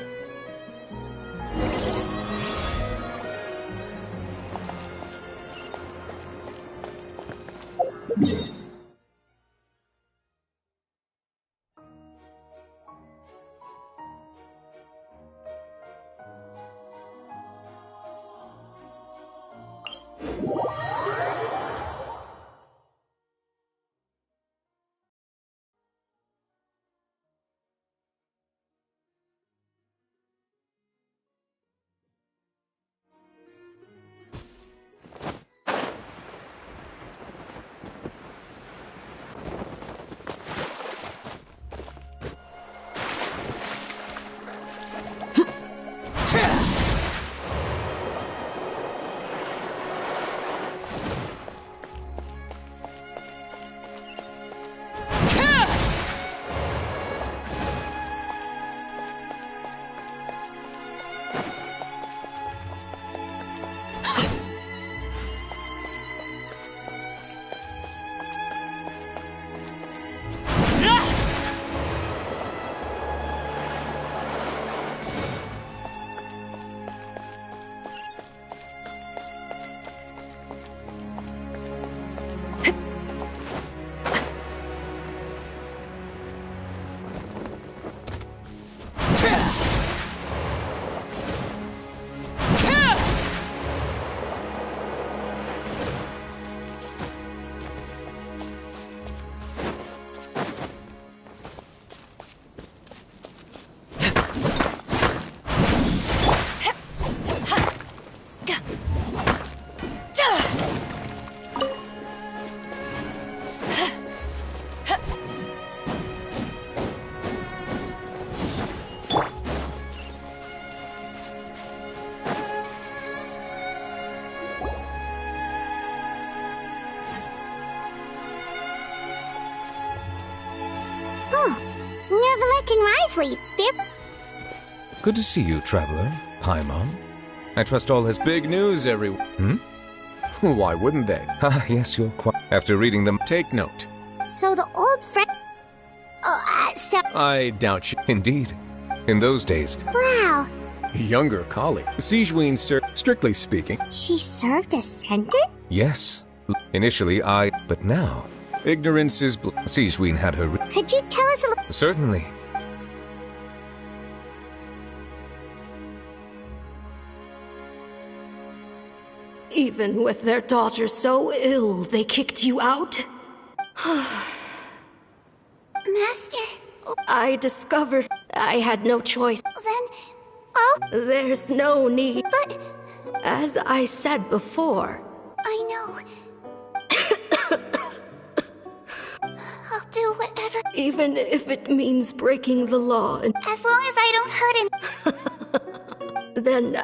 Good to see you, Traveler. Paimon. I trust all has... Big news, everyone. Why wouldn't they? Yes, you're quite... After reading them... Take note. So the old friend... I doubt you. Indeed. In those days... Wow. Younger colleague. Seedween, sir. Strictly speaking. She served a sentence? Yes. Initially, But now... Ignorance is... Seedween had her... Could you tell us a little... Certainly. Even with their daughter so ill, they kicked you out? Master... I discovered I had no choice. Then... There's no need. But... As I said before... I know. I'll do whatever... Even if it means breaking the law. As long as I don't hurt him. Then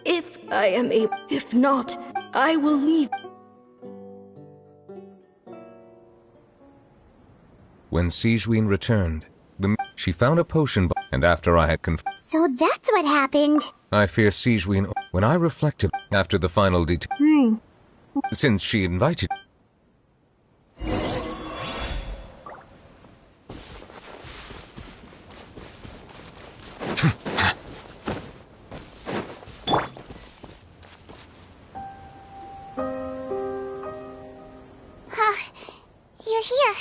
if I am able. If not, I will leave. When Seedween returned, she found a potion, and after I had So that's what happened. I fear Seedween. When I reflected after the final detail, since she invited. here.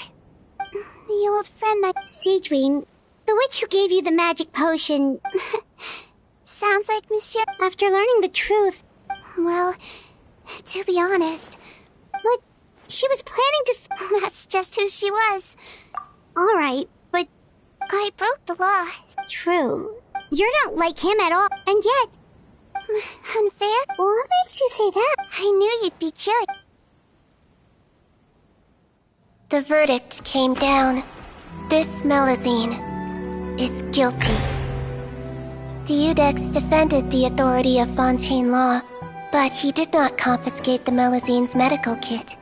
The old friend Seedween, the witch who gave you the magic potion. Sounds like Monsieur. After learning the truth, well, to be honest, but she was planning to. That's just who she was. Alright, but I broke the law. True. You're not like him at all, and yet. Unfair? What makes you say that? I knew you'd be curious. The verdict came down. This Melazine is guilty. Deudex defended the authority of Fontaine law, but he did not confiscate the Melazine's medical kit.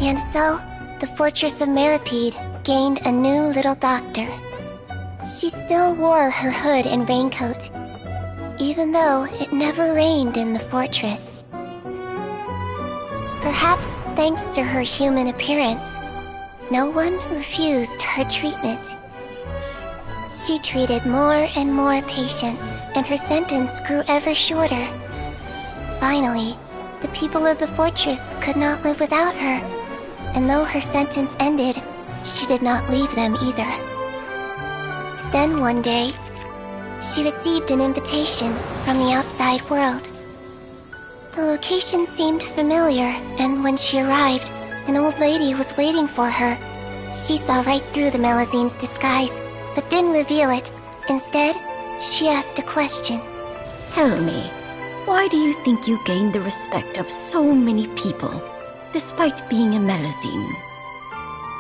And so, the fortress of Meripede gained a new little doctor. She still wore her hood and raincoat, even though it never rained in the fortress. Perhaps thanks to her human appearance, no one refused her treatment. She treated more and more patients, and her sentence grew ever shorter. Finally, the people of the fortress could not live without her, and though her sentence ended, she did not leave them either. Then one day, she received an invitation from the outside world. The location seemed familiar, and when she arrived, an old lady was waiting for her. She saw right through the Melazine's disguise, but didn't reveal it. Instead, she asked a question. Tell me, why do you think you gained the respect of so many people, despite being a Melazine?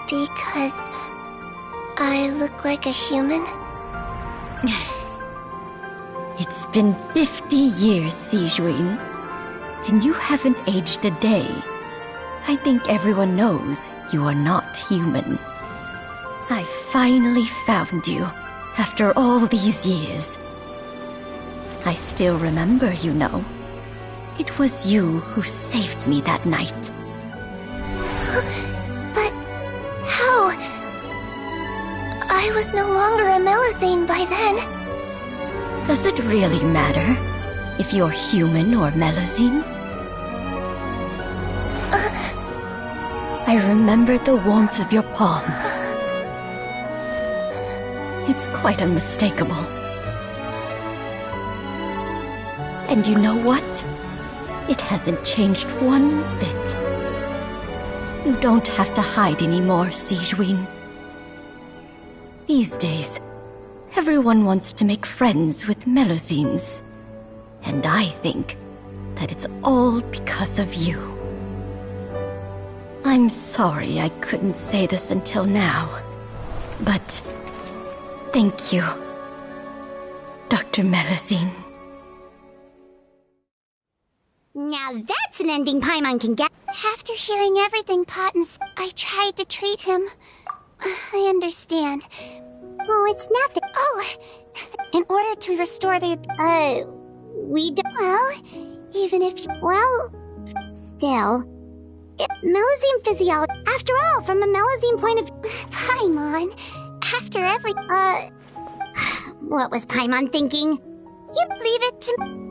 Because I look like a human? It's been 50 years, Sejuin, and you haven't aged a day. I think everyone knows you are not human. I finally found you, after all these years. I still remember, you know. It was you who saved me that night. But how? I was no longer a Melazine by then. Does it really matter if you're human or Melazine? I remember the warmth of your palm. It's quite unmistakable. And you know what? It hasn't changed one bit. You don't have to hide anymore, Sejuin. These days, everyone wants to make friends with Melazines. And I think that it's all because of you. I'm sorry I couldn't say this until now, but thank you, Dr. Melazine. Now that's an ending Paimon can get. After hearing everything, Potence, I tried to treat him. I understand. Oh, it's nothing. Oh, in order to restore the... we do... Well, even if... Well, still... Melazine physiology... After all, from a Melazine point of... Paimon, after every... What was Paimon thinking? You leave it to...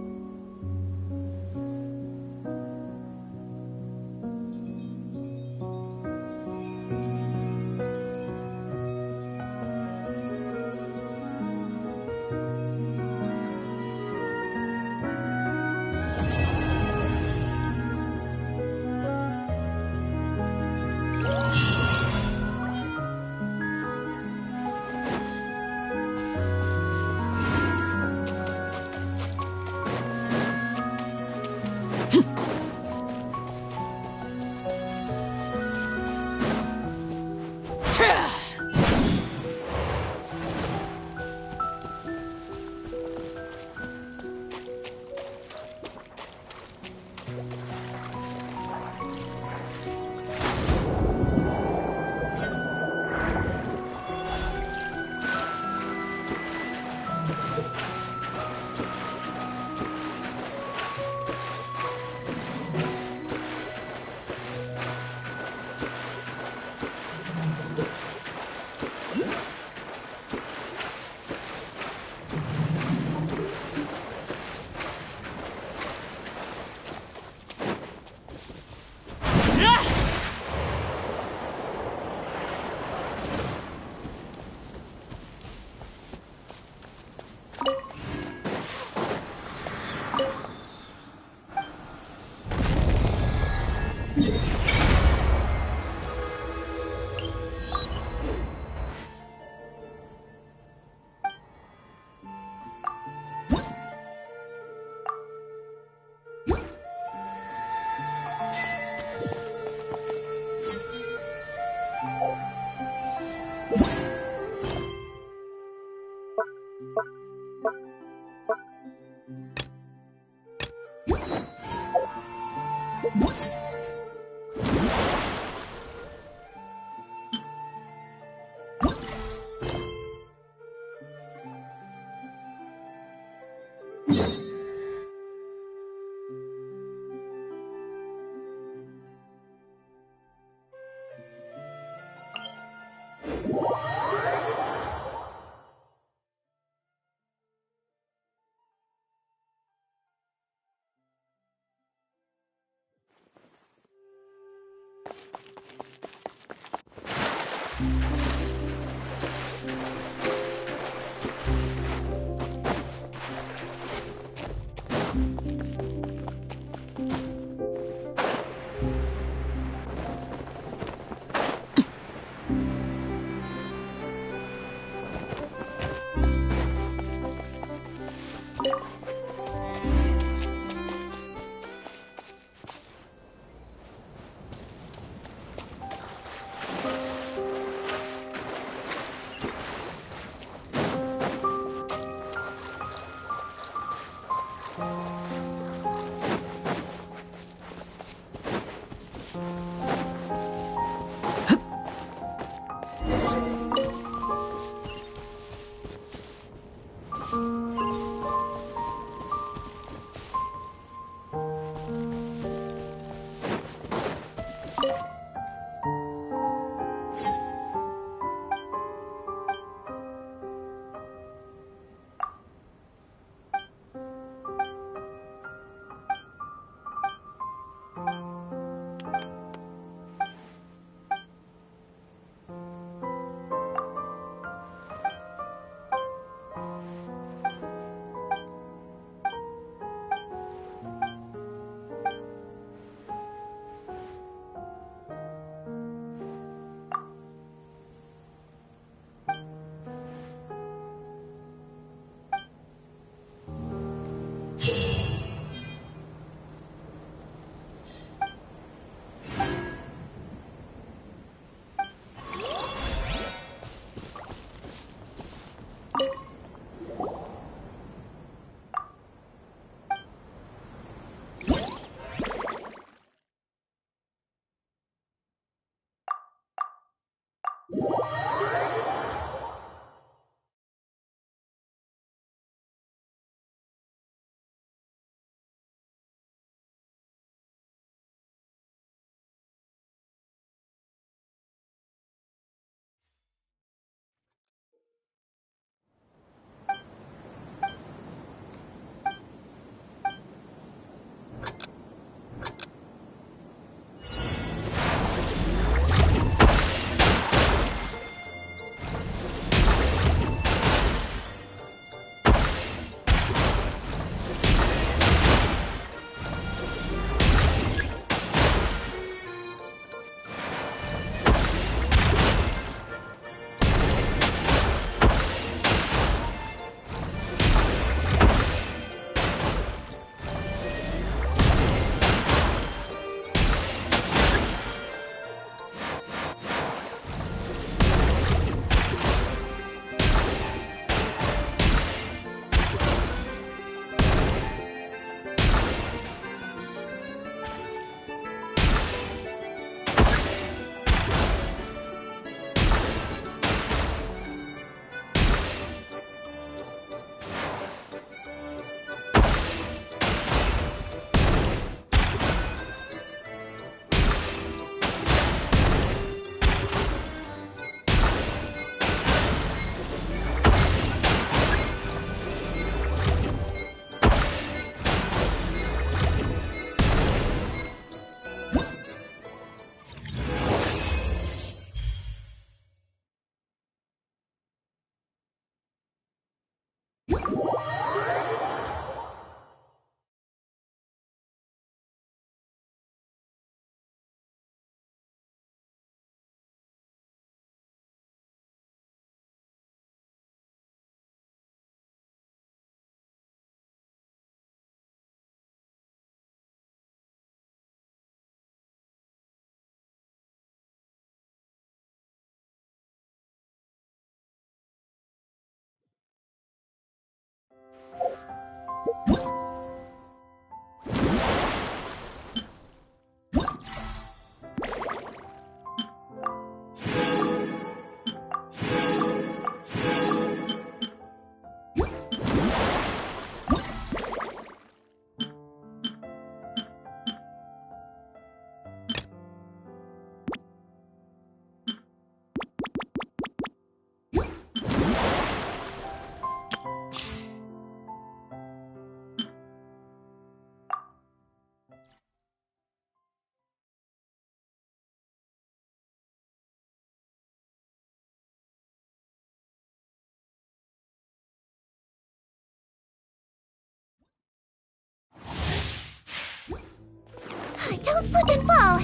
Don't slip and fall.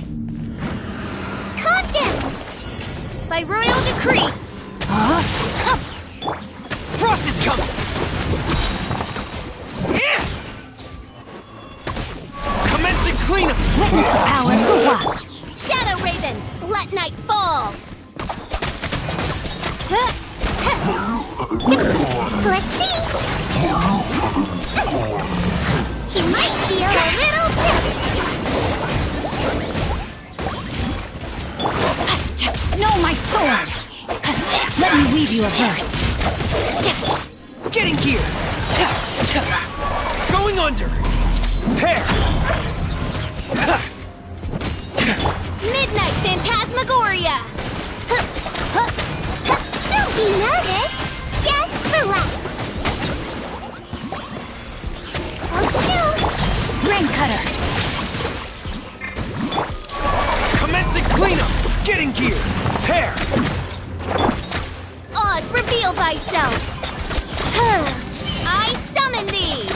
Constant! By royal decree! Frost is coming! Commencing cleanup! Witness the power of Hua! Shadow Raven, let night fall! Let's see! He might feel a little pinched! No, my sword! Let me weave you a verse. Getting gear! Going under! Hair! Midnight Phantasmagoria! Don't be nervous! Just relax! Rain Cutter! Commencing cleanup! Getting gear! Hair! Oz, reveal thyself! I summon thee!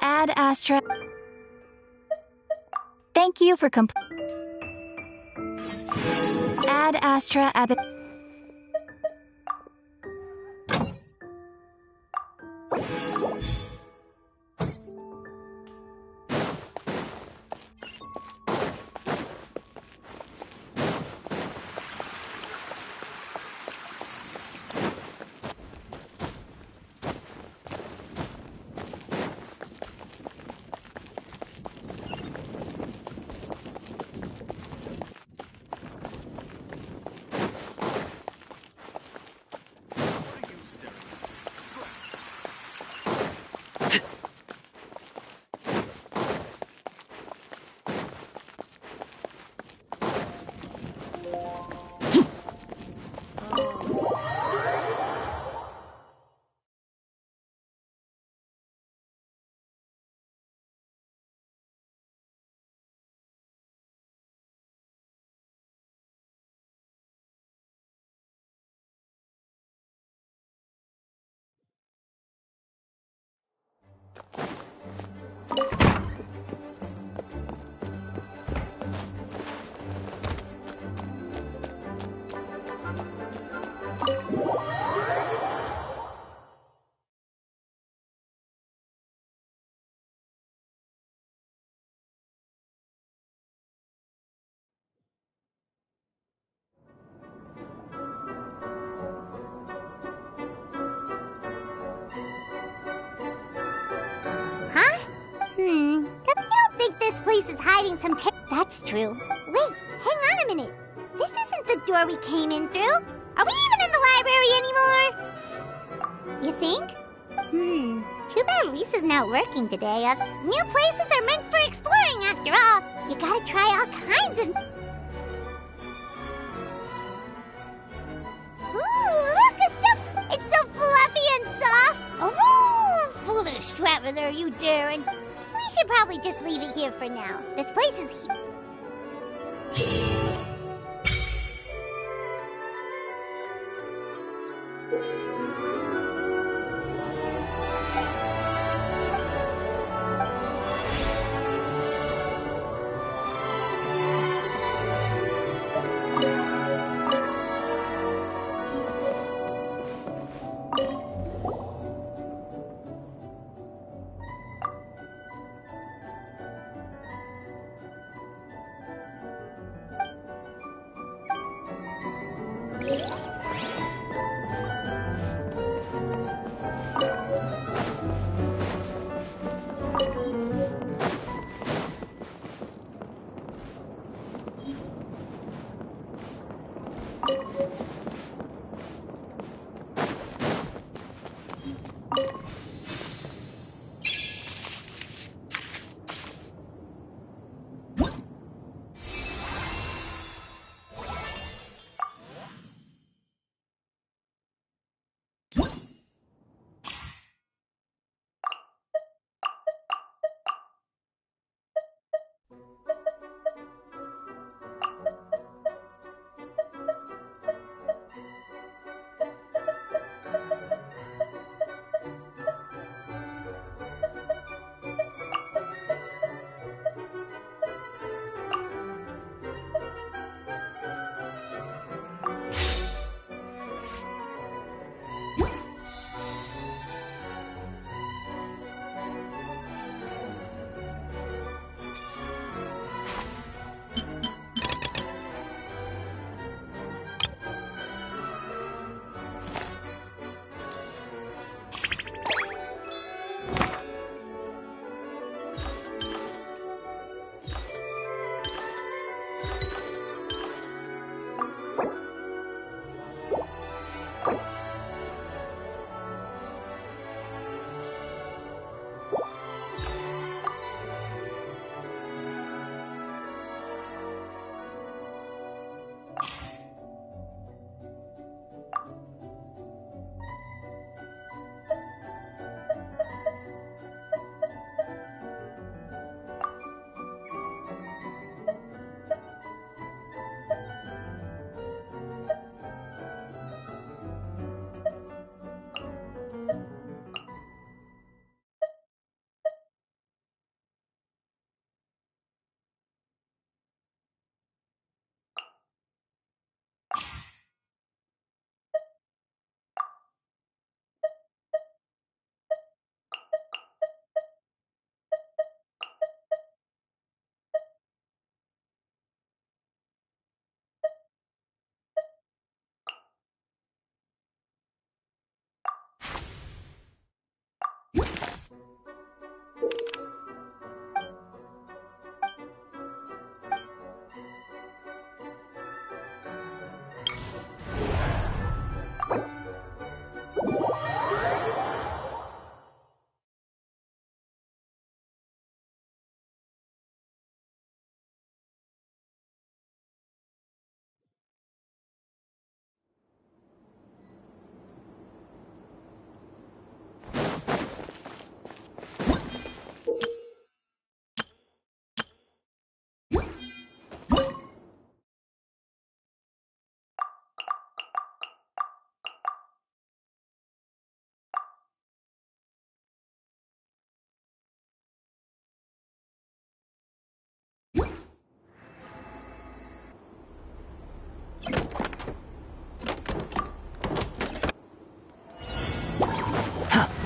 Ad Astra. Thank you for Ad Astra Abbott. Huh? I don't think this place is hiding some That's true. Wait, hang on a minute. This isn't the door we came in through. Are we even in the library anymore? You think? Too bad Lisa's not working today. New places are meant for exploring after all. You gotta try all kinds of... Ooh, look, a stuffed... It's so fluffy and soft. Oh, foolish traveler, you daring. We should probably just leave it here for now. This place is...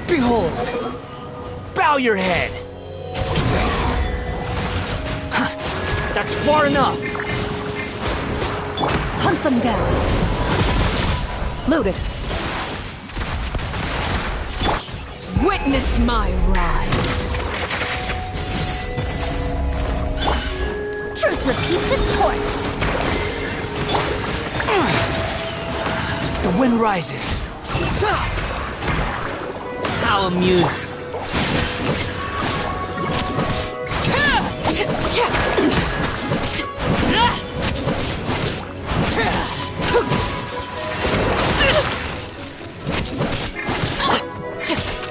Behold! Bow your head! That's far enough! Hunt them down! Loaded! Witness my rise! Truth repeats its course. The wind rises. How amusing.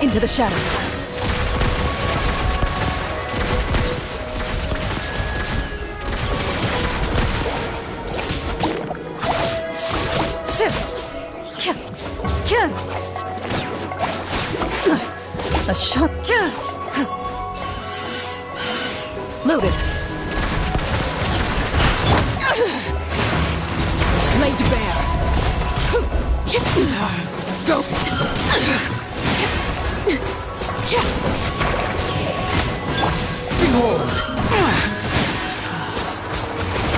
Into the shadows. A sharp loaded. Laid bare. Go. Behold.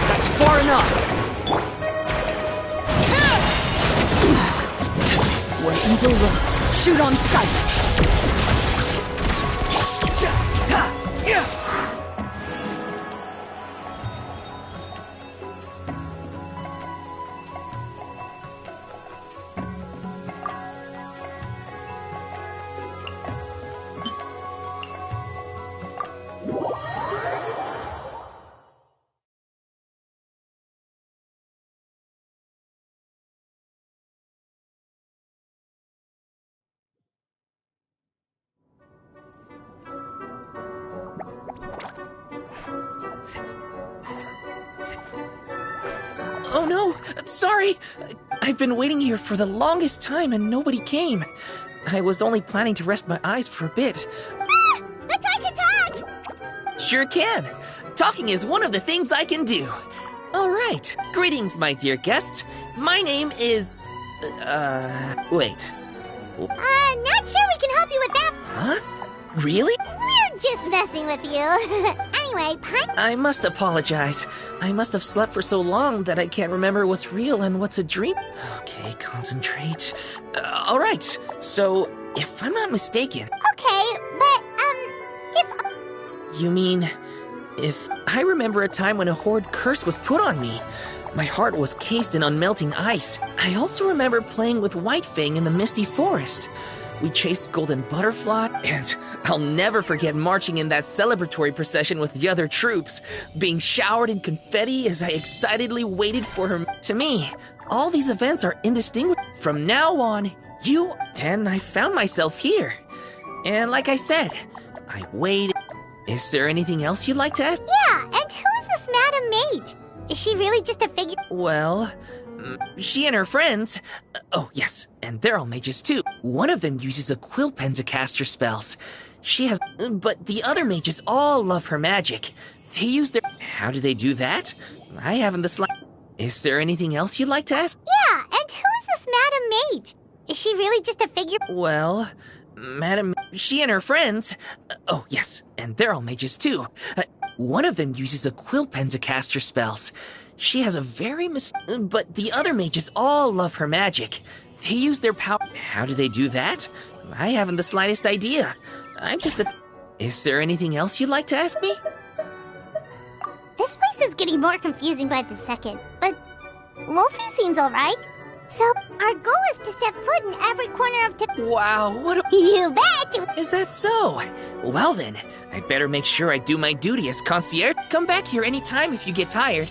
That's far enough. Where evil lurks, shoot on sight. Oh no! Sorry! I've been waiting here for the longest time and nobody came. I was only planning to rest my eyes for a bit. But I can talk! Sure can. Talking is one of the things I can do. Alright. Greetings, my dear guests. My name is... wait. Not sure we can help you with that. Huh? Really? We're just messing with you. Anyway, I must apologize. I must have slept for so long that I can't remember what's real and what's a dream. Okay, concentrate. Alright, so, if I'm not mistaken... Okay, but, if... You mean, if I remember a time when a horde curse was put on me. My heart was cased in unmelting ice. I also remember playing with Whitefang in the misty forest. We chased Golden Butterfly, and I'll never forget marching in that celebratory procession with the other troops, being showered in confetti as I excitedly waited for her. To me, all these events are indistinguishable. From now on, and I found myself here. And like I said, I waited. Is there anything else you'd like to ask? Yeah, and who is this Madam Mage? Is she really just a figure? Well, she and her friends... oh, yes, and they're all mages too. One of them uses a quill pen to cast her spells. She has... but the other mages all love her magic. They use their... How do they do that? I haven't the slight... Is there anything else you'd like to ask? Yeah, and who is this Madam Mage? Is she really just a figure? Well, Madam... she and her friends... oh, yes, and they're all mages too. One of them uses a quill pen to cast her spells. She has a very but the other mages all love her magic. They use their power... How do they do that? I haven't the slightest idea. I'm just a... Is there anything else you'd like to ask me? This place is getting more confusing by the second, but Wolfie seems alright. So, our goal is to set foot in every corner of Wow, what a... You bet! Is that so? Well then, I'd better make sure I do my duty as concierge. Come back here anytime if you get tired.